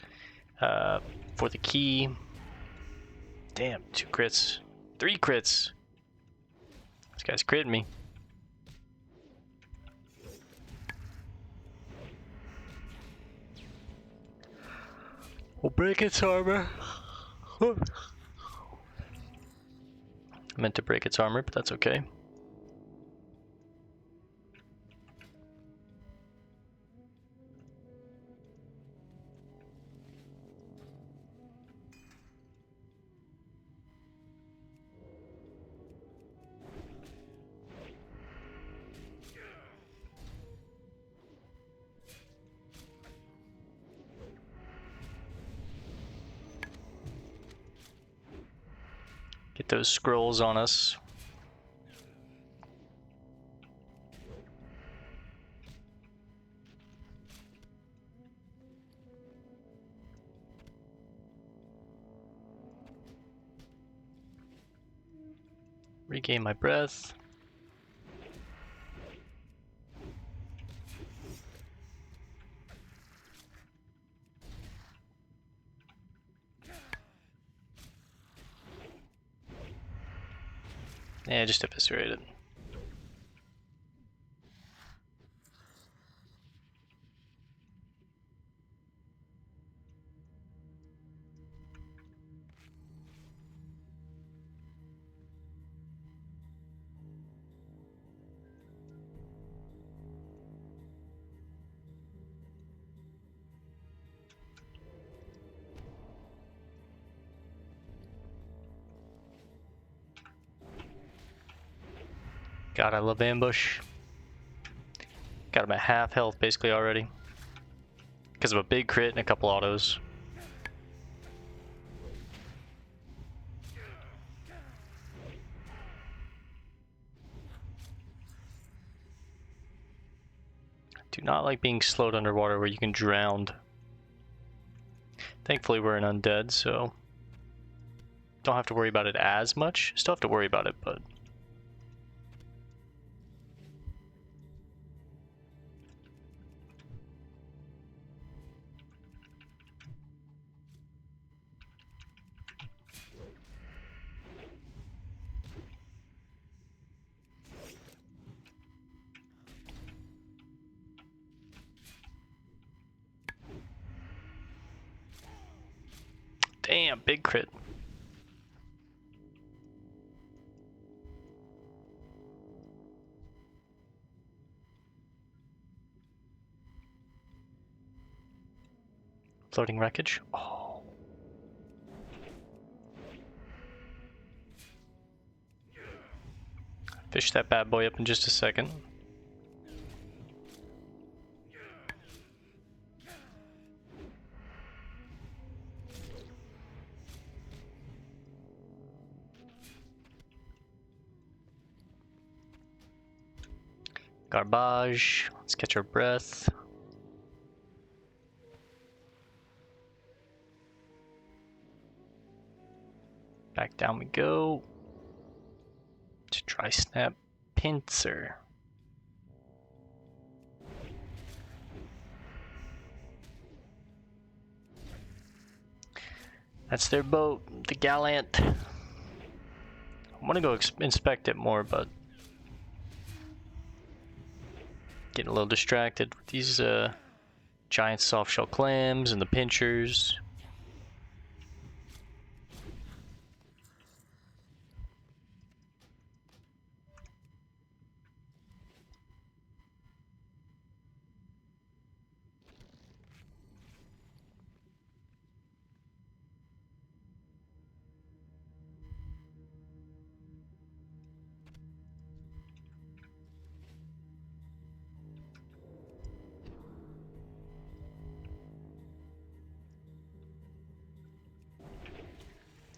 For the key... Damn, 2 crits. 3 crits! This guy's critting me. We'll break its armor. I meant to break its armor, but that's okay. Get those scrolls on us. Regain my breath. Yeah, just eviscerate it. God, I love ambush. Got him at half health basically already. Because of a big crit and a couple autos. Do not like being slowed underwater where you can drown. Thankfully we're an undead, so don't have to worry about it as much. Still have to worry about it, but damn, big crit. Floating wreckage. Oh. Fish that bad boy up in just a second. Garbage. Let's catch our breath. Back down we go. To dry snap pincer. That's their boat, the Gallant. I want to go inspect it more, but Getting a little distracted with these giant soft shell clams and the pinchers.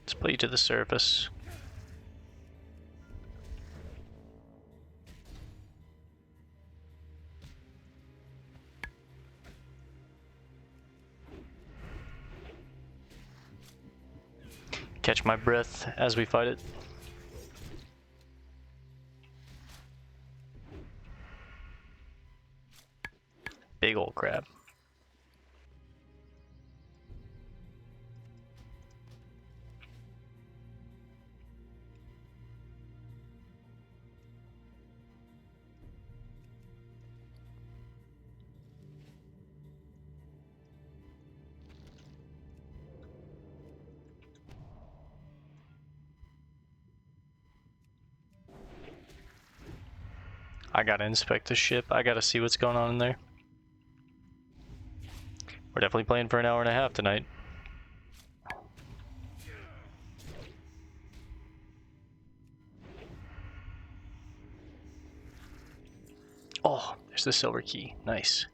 Let's put you to the surface. Catch my breath as we fight it. Big old crab. I gotta inspect the ship. I gotta see what's going on in there. We're definitely playing for an hour and a half tonight. Oh, there's the silver key. Nice.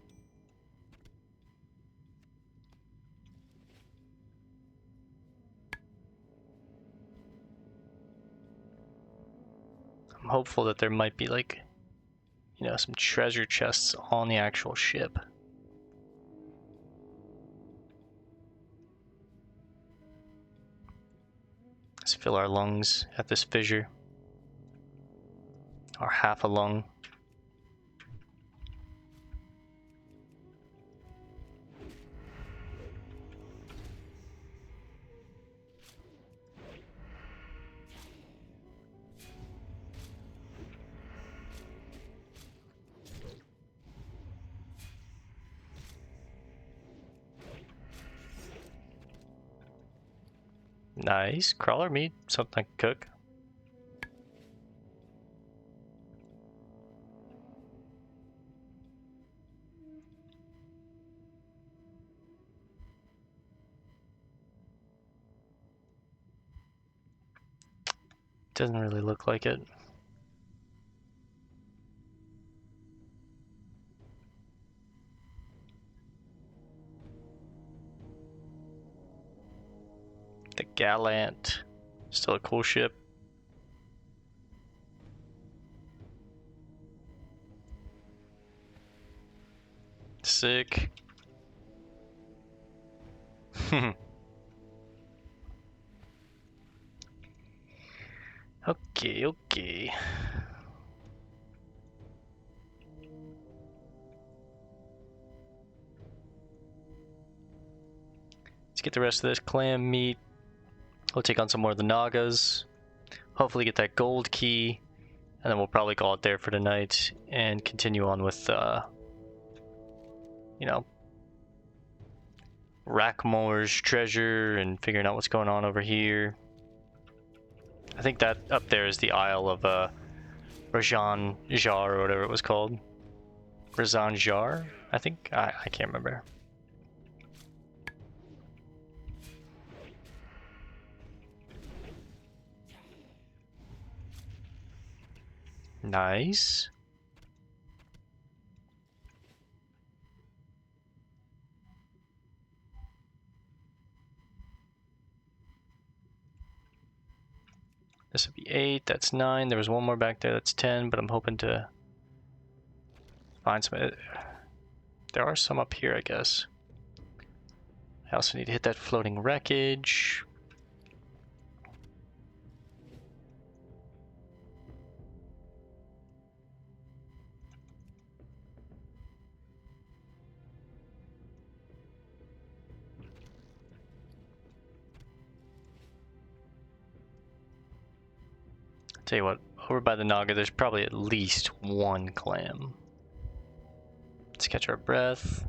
I'm hopeful that there might be like, you know, some treasure chests on the actual ship. Let's fill our lungs at this fissure. Or half a lung. Nice. Crawler meat, something I can cook. Doesn't really look like it. The Gallant. Still a cool ship. Sick. Okay. Let's get the rest of this clam meat. We'll take on some more of the nagas. Hopefully get that gold key. And then we'll probably call it there for tonight and continue on with, you know, Rackmore's treasure and figuring out what's going on over here. I think that up there is the Isle of Rajan Jar or whatever it was called. Razan Jar, I think? I can't remember. Nice. This would be 8, that's 9. There was one more back there, that's 10, but I'm hoping to find some. There are some up here, I guess. I also need to hit that floating wreckage. Tell you what, over by the Naga, there's probably at least one clam. Let's catch our breath.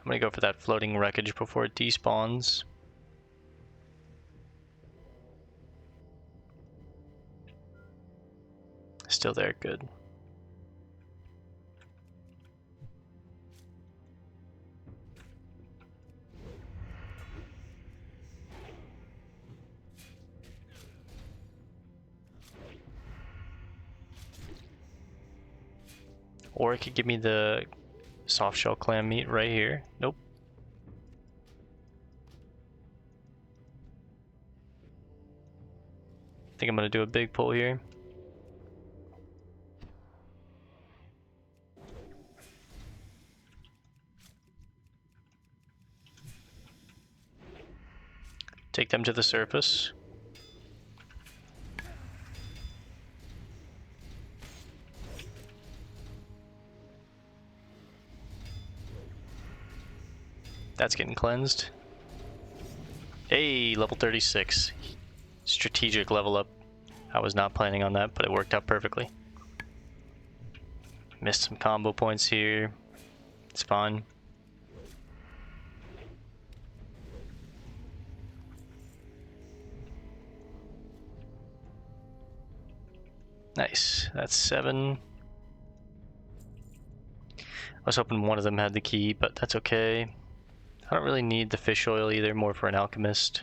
I'm gonna go for that floating wreckage before it despawns. Still there, good. Or it could give me the soft shell clam meat right here. Nope. I think I'm gonna do a big pull here. Take them to the surface. That's getting cleansed. Hey, level 36. Strategic level up. I was not planning on that, but it worked out perfectly. Missed some combo points here. It's fine. Nice. That's 7. I was hoping one of them had the key, but that's okay. I don't really need the fish oil either, more for an alchemist.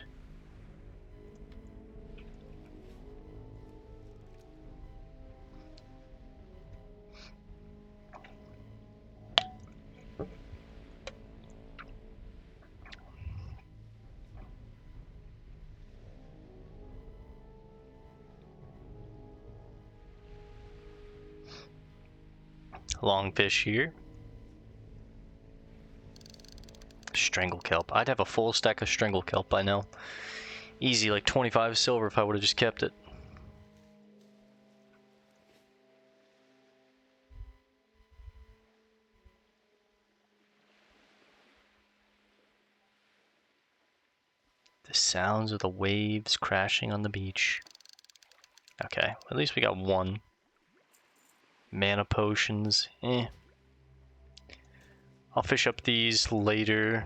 Long fish here. Strangle kelp. I'd have a full stack of strangle kelp by now. Easy, like 25 silver if I would have just kept it. The sounds of the waves crashing on the beach. Okay, at least we got one. Mana potions, eh. I'll fish up these later.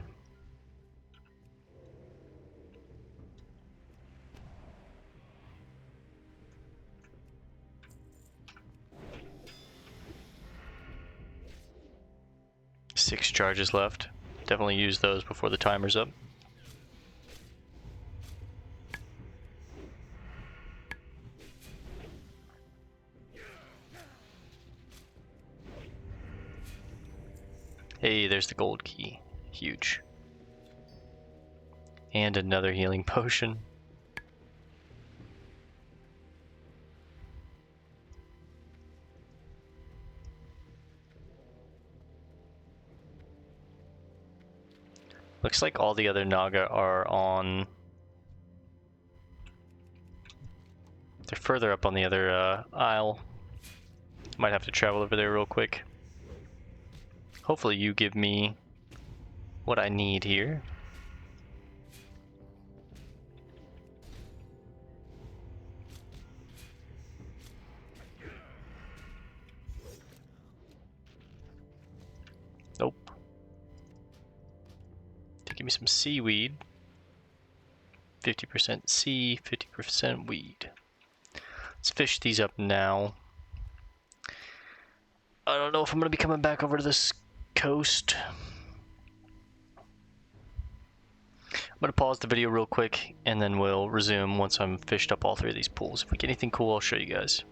Six charges left. Definitely use those before the timer's up. Hey, there's the gold key. Huge. And another healing potion. Looks like all the other naga are on... They're further up on the other isle. Might have to travel over there real quick. Hopefully you give me what I need here. Nope. Give me some seaweed. 50% sea, 50% weed. Let's fish these up now. I don't know if I'm going to be coming back over to this coast. I'm going to pause the video real quick and then we'll resume once I'm fished up all three of these pools. If we get anything cool, I'll show you guys.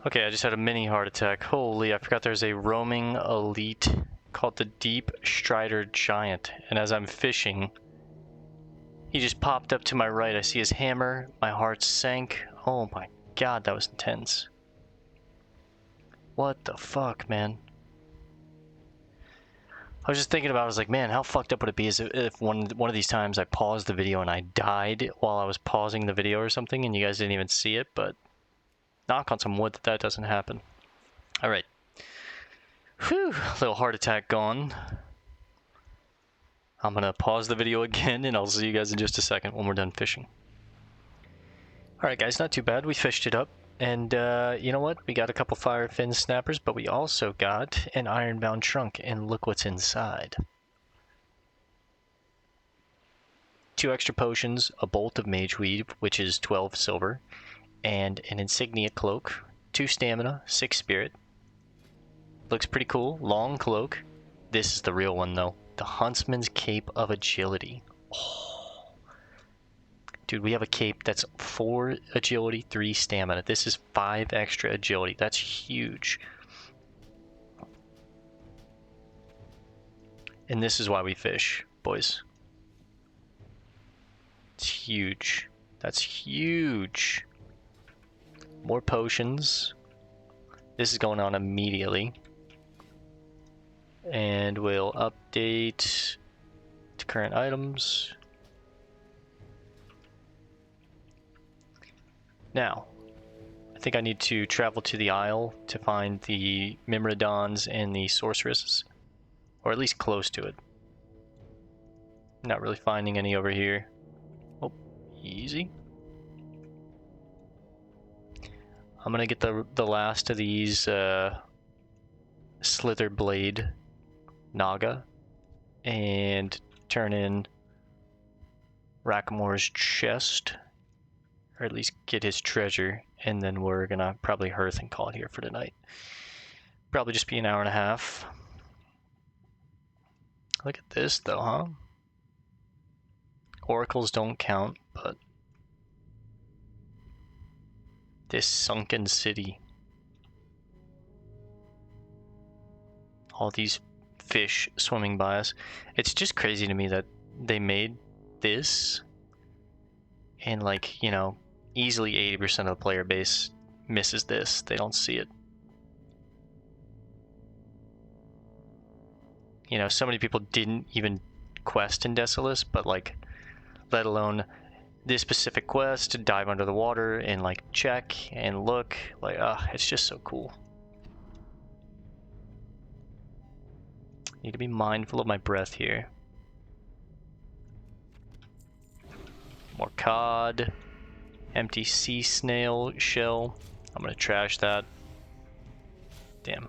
Okay, I just had a mini heart attack. Holy, I forgot there's a roaming elite called the Deepstrider Giant. And as I'm fishing, he just popped up to my right. I see his hammer. My heart sank. Oh my god, that was intense. What the fuck, man? I was just thinking about it, I was like, man, how fucked up would it be if one of these times I paused the video and I died while I was pausing the video or something and you guys didn't even see it, but knock on some wood that doesn't happen. Alright. Whew, little heart attack gone. I'm gonna pause the video again and I'll see you guys in just a second when we're done fishing. Alright guys, not too bad. We fished it up. And you know what? We got a couple fire fin snappers, but we also got an ironbound trunk, and look what's inside. 2 extra potions, a bolt of mage weave, which is 12 silver, and an insignia cloak, 2 stamina, 6 spirit. Looks pretty cool. Long cloak. This is the real one though. The Huntsman's Cape of Agility. Oh. Dude, we have a cape that's 4 agility, 3 stamina. This is 5 extra agility. That's huge. And this is why we fish, boys. It's huge. That's huge. More potions. This is going on immediately. And we'll update to current items. Now, I think I need to travel to the Isle to find the Myrmidons and the Sorceresses. Or at least close to it. Not really finding any over here. Oh, easy. I'm gonna get the last of these Slitherblade naga and turn in Rackmore's chest, or at least get his treasure, and then we're gonna probably hearth and call it here for tonight. Probably just be an hour and a half. Look at this though, huh? Oracles don't count, but this sunken city. All these fish swimming by us. It's just crazy to me that they made this and, like, you know, easily 80% of the player base misses this. They don't see it. You know, so many people didn't even quest in Desolace, but, like, let alone this specific quest to dive under the water and, like, check and look. Like, it's just so cool. Need to be mindful of my breath here. More cod. Empty sea snail shell. I'm gonna trash that. Damn.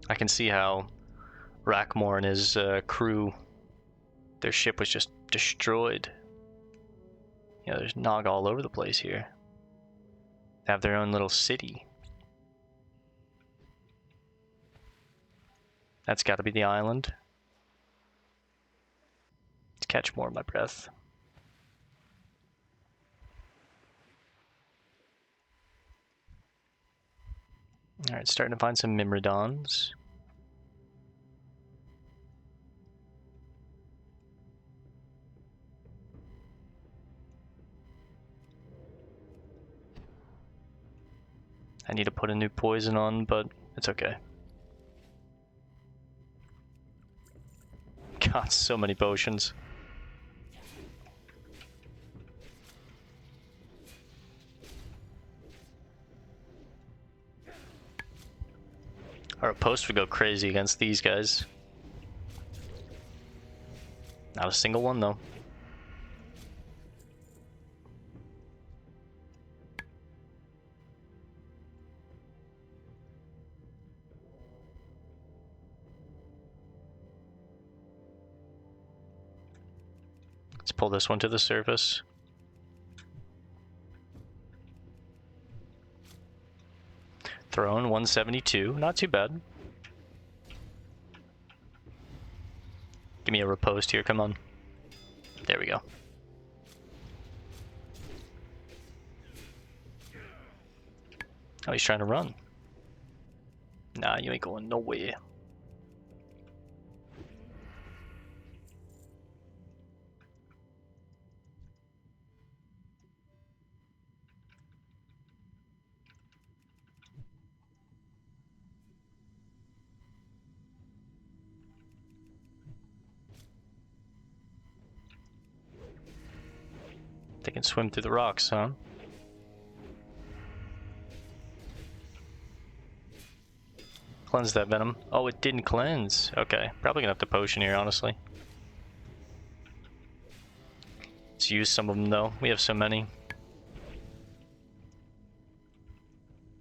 I can see how Rackmore and his crew, their ship was just destroyed. You know, there's Naga all over the place here. They have their own little city. That's got to be the island. Let's catch more of my breath. Alright, starting to find some Myrmidons. I need to put a new poison on, but it's okay. God, so many potions. Our post would go crazy against these guys. Not a single one though. Let's pull this one to the surface. Throne 172, not too bad. Give me a riposte here, come on. There we go. Oh, he's trying to run. Nah, you ain't going nowhere. They can swim through the rocks, huh? cleanse that venom. Oh, it didn't cleanse. Okay, probably gonna have to potion here, honestly. Let's use some of them though. We have so many.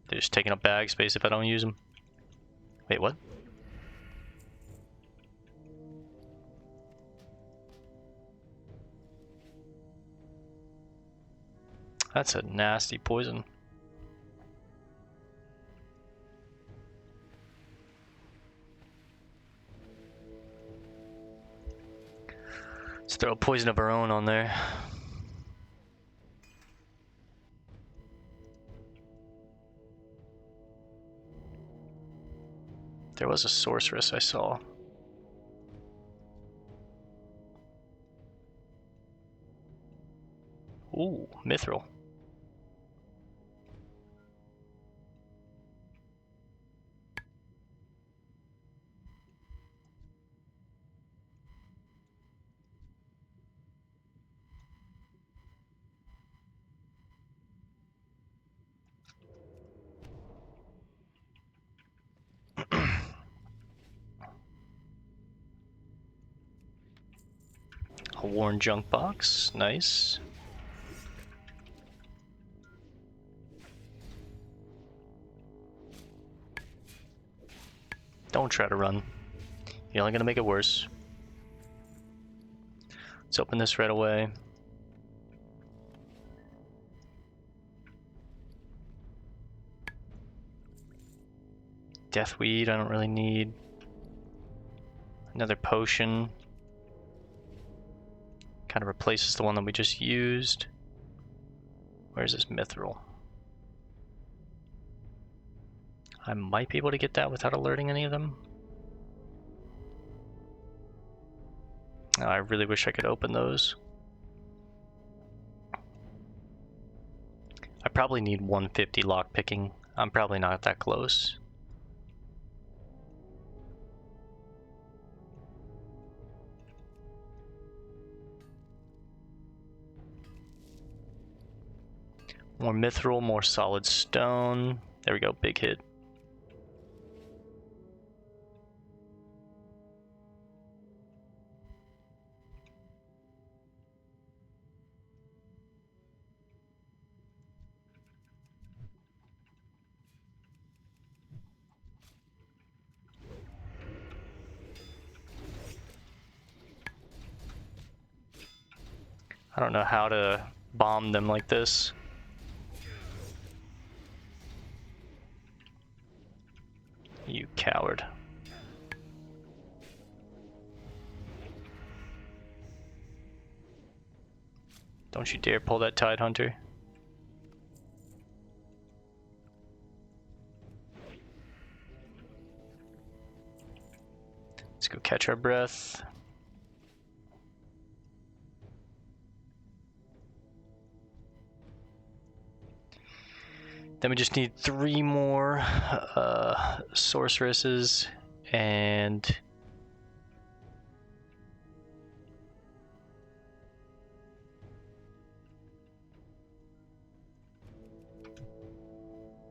They're just taking up bag space if I don't use them. Wait, what? That's a nasty poison. Let's throw a poison of our own on there. There was a sorceress I saw. Ooh, mithril. A worn junk box, nice. Don't try to run. You're only gonna make it worse. Let's open this right away. Deathweed, I don't really need. Another potion. Kind of replaces the one that we just used. Where's this mithril? I might be able to get that without alerting any of them. Oh, I really wish I could open those. I probably need 150 lockpicking. I'm probably not that close. More mithril, more solid stone. There we go, big hit. I don't know how to bomb them like this. You coward. Don't you dare pull that Tide Hunter. Let's go catch our breath. Then we just need 3 more sorceresses and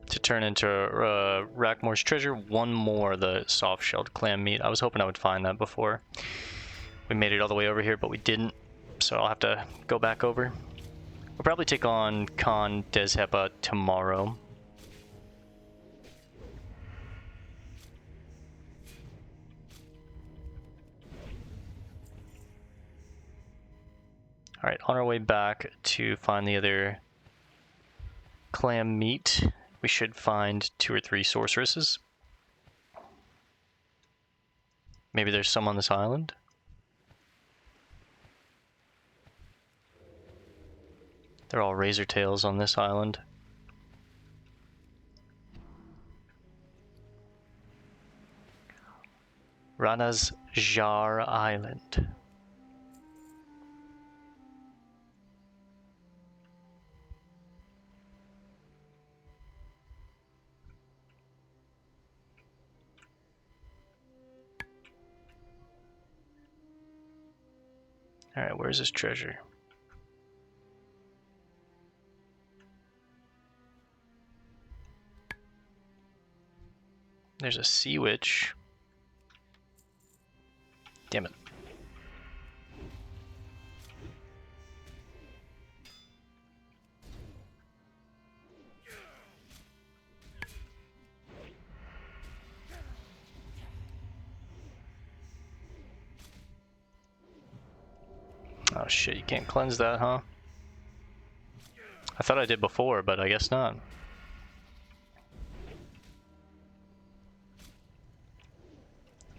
to turn into Rackmore's treasure. 1 more, the soft-shelled clam meat. I was hoping I would find that before we made it all the way over here, but we didn't, so I'll have to go back over. We'll probably take on Khan Deshepa tomorrow. Alright, on our way back to find the other clam meat, we should find 2 or 3 sorceresses. Maybe there's some on this island. They're all razor tails on this island. Rana's Jar Island. Alright, where's this treasure? There's a sea witch. Damn it. Oh shit, you can't cleanse that, huh? I thought I did before, but I guess not.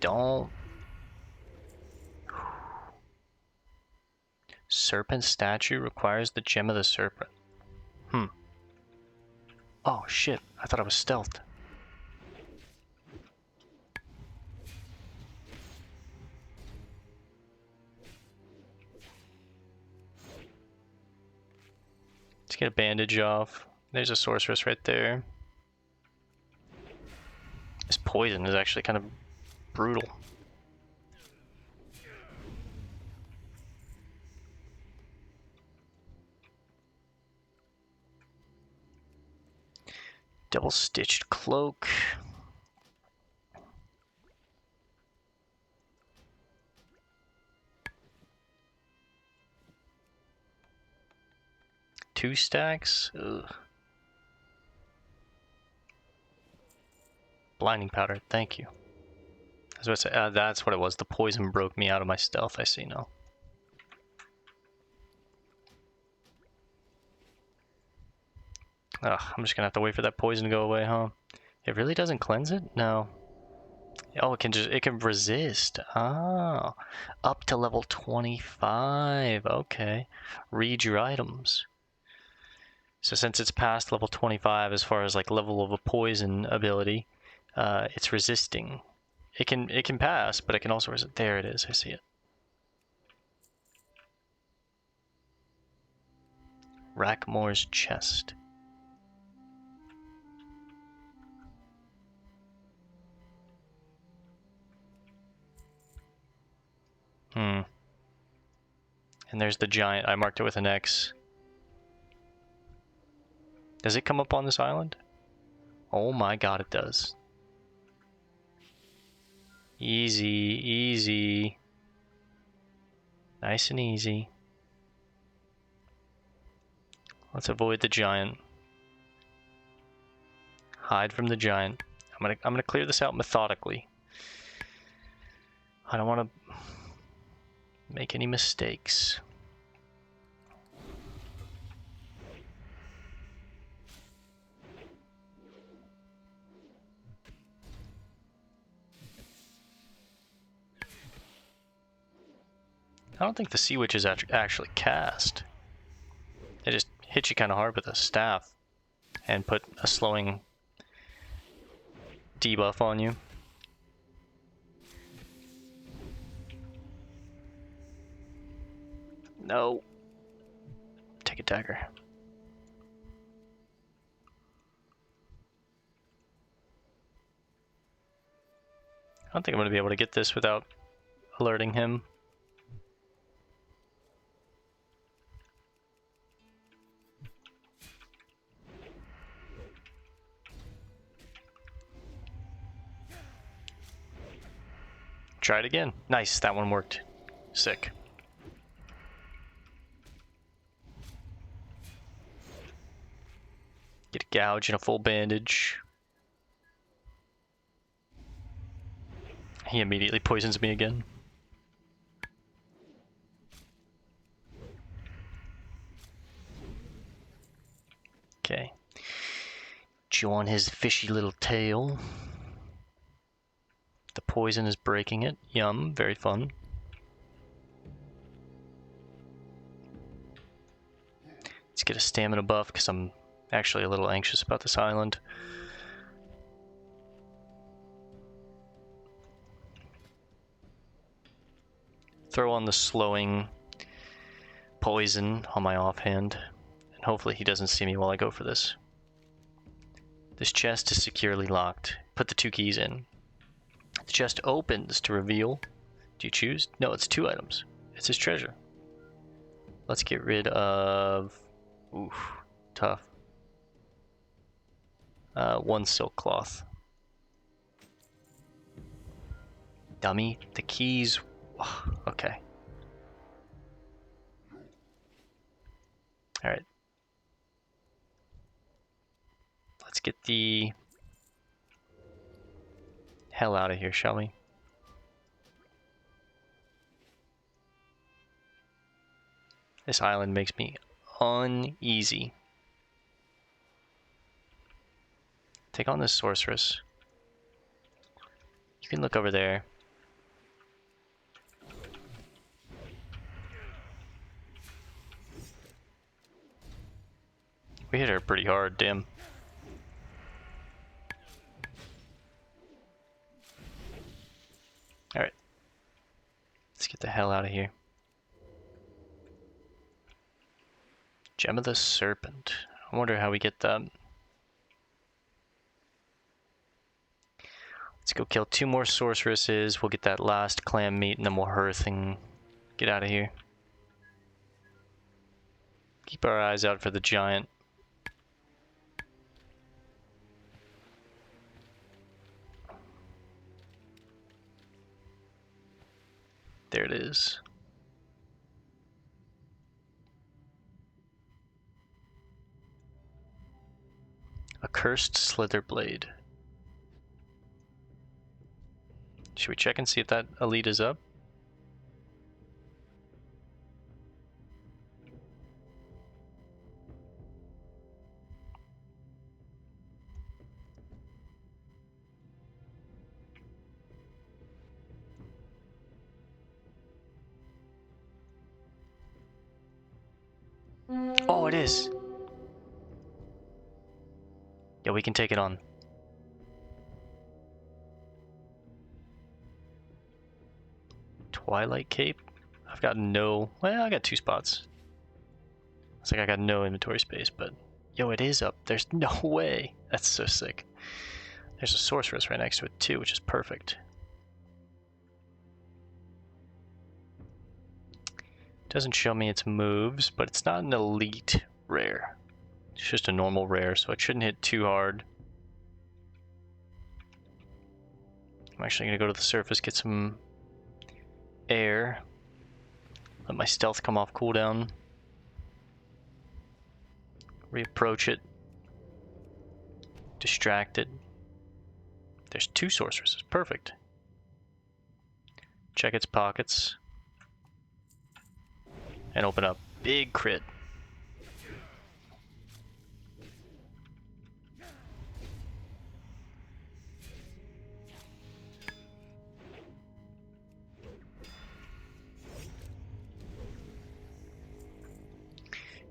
Don't. Serpent statue requires the gem of the serpent. Oh shit, I thought I was stealthed. Let's get a bandage off. There's a sorceress right there. This poison is actually kind of brutal. Double stitched cloak. Two stacks? Ugh. Blinding powder, thank you. I was about to say, that's what it was. The poison broke me out of my stealth, I see now. Ugh, I'm just gonna have to wait for that poison to go away, huh? It really doesn't cleanse it? No. Oh, it can resist. Oh, up to level 25. Okay. Read your items. So since it's past level 25 as far as like level of a poison ability, it's resisting. It can pass, but it can also resist. There it is. I see it. Rackmore's chest. And there's the giant. I marked it with an X. Does it come up on this island? Oh my god, it does. Easy, easy. Nice and easy. Let's avoid the giant. Hide from the giant. I'm gonna clear this out methodically. I don't want to make any mistakes. I don't think the sea witch is actually cast. They just hit you kind of hard with a staff and put a slowing debuff on you. No. Take a dagger. I don't think I'm going to be able to get this without alerting him. Try it again. Nice, that one worked. Sick. Get a gouge and a full bandage. He immediately poisons me again. Okay. Chew on his fishy little tail. The poison is breaking it. Yum, very fun. Let's get a stamina buff because I'm actually a little anxious about this island. Throw on the slowing poison on my offhand, and hopefully he doesn't see me while I go for this. This chest is securely locked. Put the 2 keys in. The chest opens to reveal. Do you choose? No, it's 2 items. It's his treasure. Let's get rid of... Oof, tough. 1 silk cloth. Dummy. The keys. Oh, okay. Alright. Let's get the hell out of here, shall we? This island makes me uneasy. Take on this sorceress. You can look over there. We hit her pretty hard, damn. Alright. Let's get the hell out of here. Gem of the Serpent. I wonder how we get that. Let's go kill 2 more sorceresses. We'll get that last clam meat and then we'll hearth and get out of here. Keep our eyes out for the giant. There it is. Accursed Slitherblade. Should we check and see if that elite is up? Oh, it is. Yeah, we can take it on. Twilight Cape? I've got no... Well, I got 2 spots. It's like I got no inventory space, but... Yo, it is up. There's no way. That's so sick. There's a sorceress right next to it too, which is perfect. Doesn't show me its moves, but it's not an elite rare. It's just a normal rare, so it shouldn't hit too hard. I'm actually going to go to the surface, get some air. Let my stealth come off cooldown. Reapproach it. Distracted. There's 2 sorceresses. Perfect. Check its pockets. And open up. Big crit.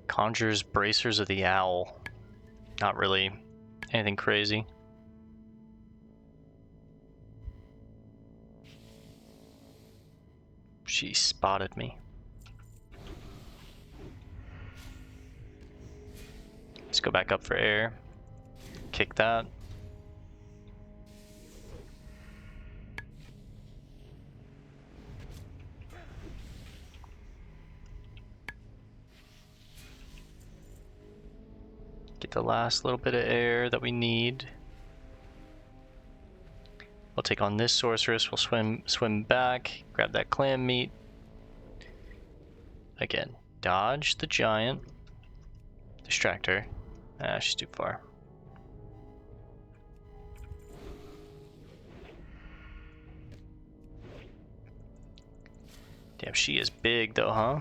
Conjures Bracers of the Owl. Not really anything crazy. She spotted me. Let's go back up for air. Kick that. Get the last little bit of air that we need. We'll take on this sorceress. We'll swim back. Grab that clam meat. Again, dodge the giant. Distract her. Ah, she's too far. Damn, she is big though, huh?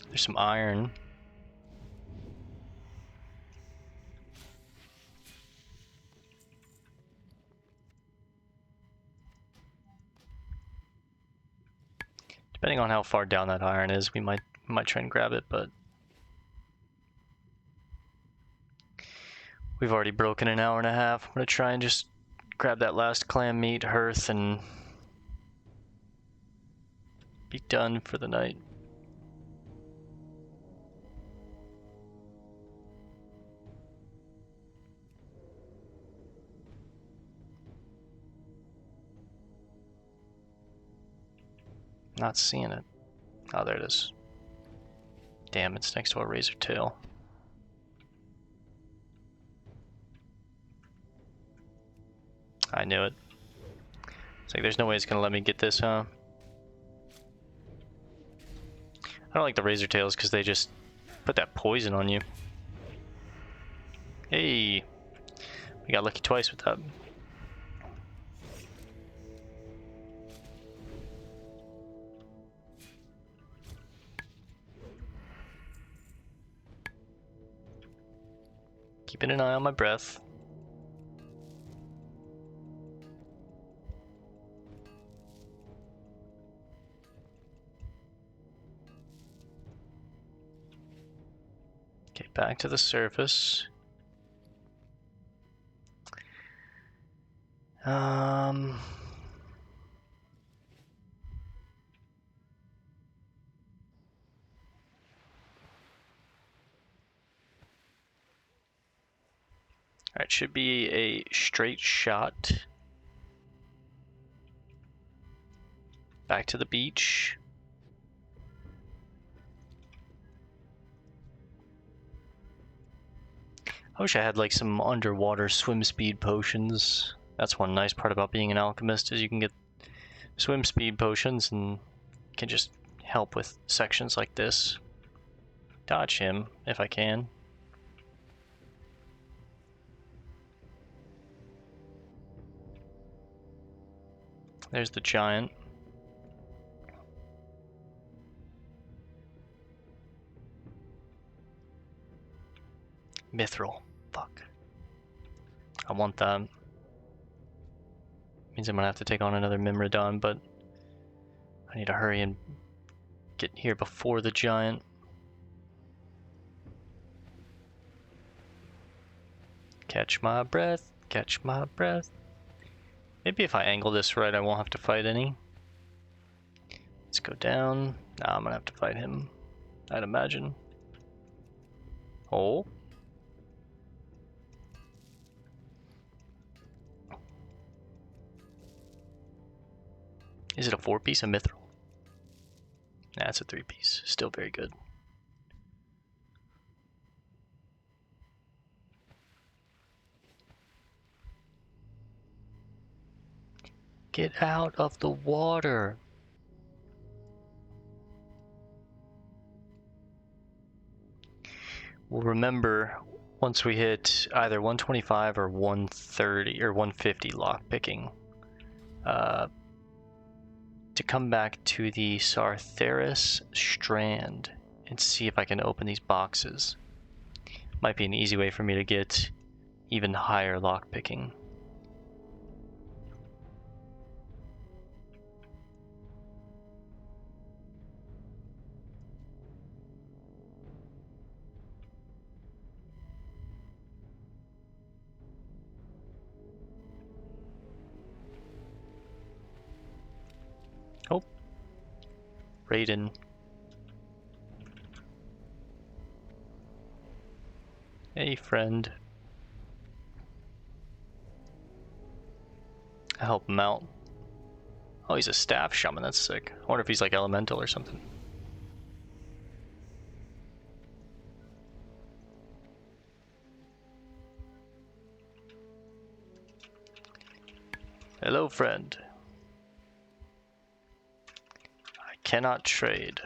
There's some iron. Depending on how far down that iron is, we might try and grab it, but we've already broken an hour and a half. I'm gonna try and just grab that last clam meat, hearth, and be done for the night. Not seeing it. Oh, there it is. Damn, it's next to a razor tail. I knew it. It's like there's no way it's gonna let me get this, huh? I don't like the razor tails because they just put that poison on you. Hey, we got lucky twice with that. Keeping an eye on my breath. Okay, back to the surface. Alright, should be a straight shot. Back to the beach. I wish I had like some underwater swim speed potions. That's one nice part about being an alchemist, is you can get swim speed potions and can just help with sections like this. Dodge him if I can. There's the giant. Mithril. Fuck. I want that. Means I'm gonna have to take on another Mimrodon, but I need to hurry and get here before the giant. Catch my breath, catch my breath. Maybe if I angle this right, I won't have to fight any. Let's go down. Nah, I'm gonna have to fight him, I'd imagine. Oh. Is it a 4-piece of mithril? Nah, it's a 3-piece. Still very good. Get out of the water. We'll remember once we hit either 125 or 130 or 150 lockpicking, to come back to the Sar'theris Strand and see if I can open these boxes. Might be an easy way for me to get even higher lockpicking. Oh, Raiden. Hey, friend. I help him out. Oh, he's a staff shaman. That's sick. I wonder if he's like elemental or something. Hello, friend. I cannot trade.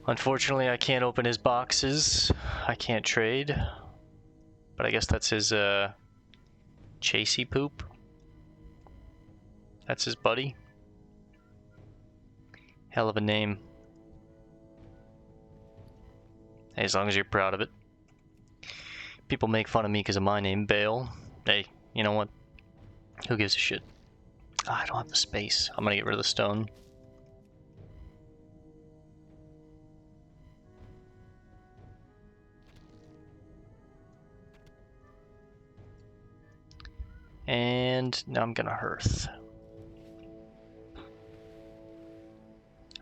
Unfortunately, I can't open his boxes. I can't trade. But I guess that's his, Chasey Poop. That's his buddy. Hell of a name. Hey, as long as you're proud of it. People make fun of me because of my name, Bale. Hey, you know what? Who gives a shit? I don't have the space. I'm gonna get rid of the stone. And now I'm gonna hearth.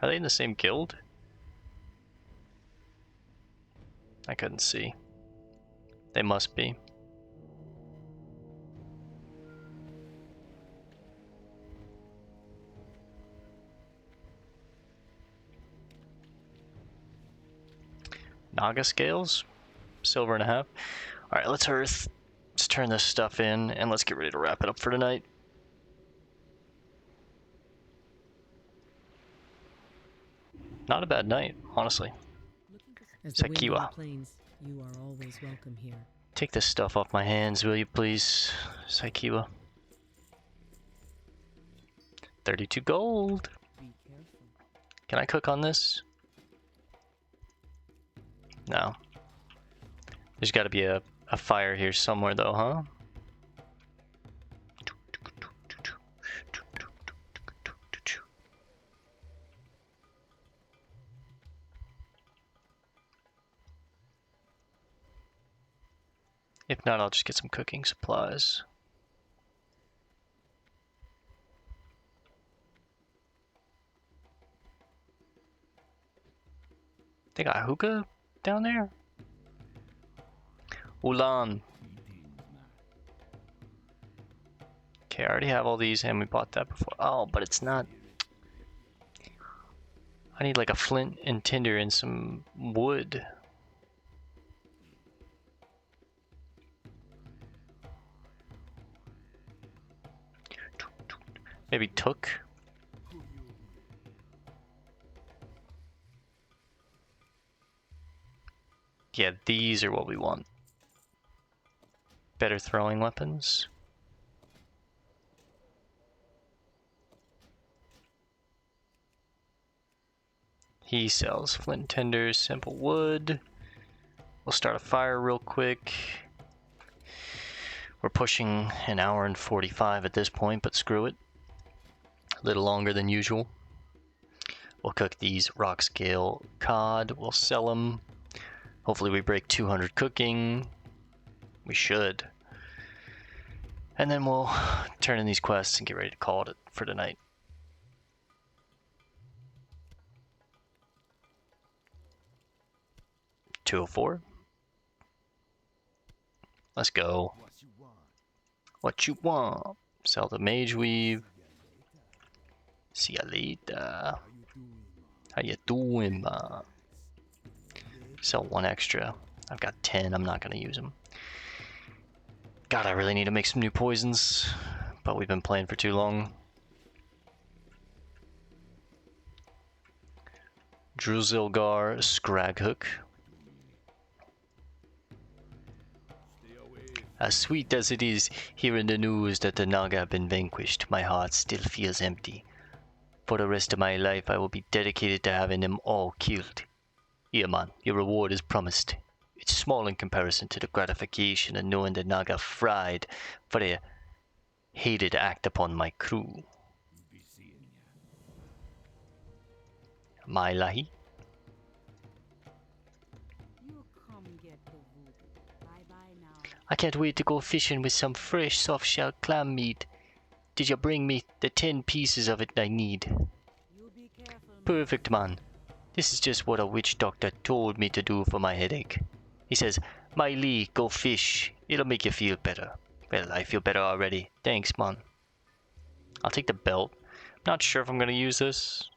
Are they in the same guild? I couldn't see. They must be. Naga scales, silver and a half. All right, let's earth. Let's turn this stuff in, and let's get ready to wrap it up for tonight. Not a bad night, honestly. Sakiwa. You are always welcome here. Take this stuff off my hands, will you please, Sakiwa? 32 gold. Be careful. Can I cook on this? No. There's got to be a fire here somewhere, though, huh? If not, I'll just get some cooking supplies. They got hookah down there? Ulan. Okay, I already have all these and we bought that before. Oh, but it's not. I need like a flint and tinder and some wood. Maybe took. Yeah, these are what we want. Better throwing weapons. He sells flint tenders, simple wood. We'll start a fire real quick. We're pushing an hour and 45 at this point, but screw it. A little longer than usual. We'll cook these rock scale cod. We'll sell them. Hopefully we break 200 cooking. We should. And then we'll turn in these quests and get ready to call it for tonight. $204. Let's go. What you want? Sell the mage weave. See ya later. How you doing, man? Sell one extra. I've got 10. I'm not gonna use them. God, I really need to make some new poisons, but we've been playing for too long. Druzilgar Skraghook. As sweet as it is hearing the news that the naga have been vanquished, my heart still feels empty. For the rest of my life, I will be dedicated to having them all killed. Here, man, your reward is promised. It's small in comparison to the gratification of knowing the naga fried for their hated act upon my crew. My lahi. I can't wait to go fishing with some fresh soft-shell clam meat. Did you bring me the 10 pieces of it I need? Perfect, man. This is just what a witch doctor told me to do for my headache. He says, "My Lee, go fish. It'll make you feel better." Well, I feel better already. Thanks, man. I'll take the belt. I'm not sure if I'm gonna use this.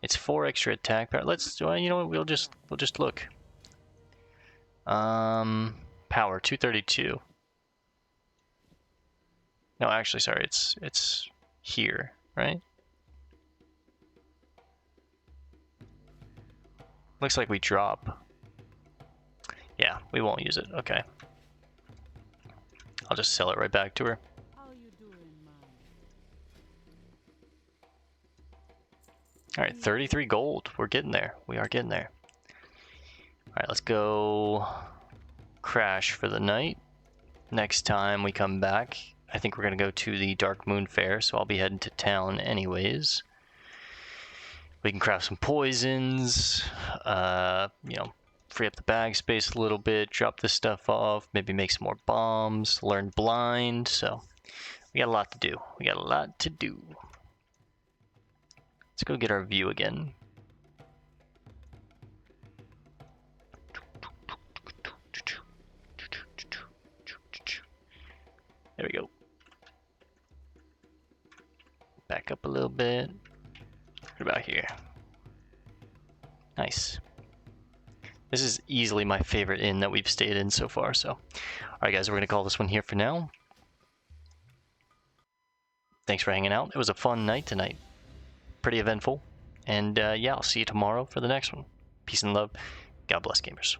It's 4 extra attack power. Let's. Well, you know what? We'll just look. Power 232. No, actually, sorry. It's here, right? Looks like we drop. Yeah, we won't use it. Okay. I'll just sell it right back to her. Alright, 33 gold. We're getting there. We are getting there. Alright, let's go crash for the night. Next time we come back, I think we're going to go to the Dark Moon Fair, so I'll be heading to town anyways. We can craft some poisons, you know, free up the bag space a little bit, drop this stuff off, maybe make some more bombs, learn blind, so we got a lot to do. We got a lot to do. Let's go get our view again. There we go. Back up a little bit. What about here? Nice. This is easily my favorite inn that we've stayed in so far, so. Alright guys, we're going to call this one here for now. Thanks for hanging out. It was a fun night tonight. Pretty eventful. And yeah, I'll see you tomorrow for the next one. Peace and love. God bless, gamers.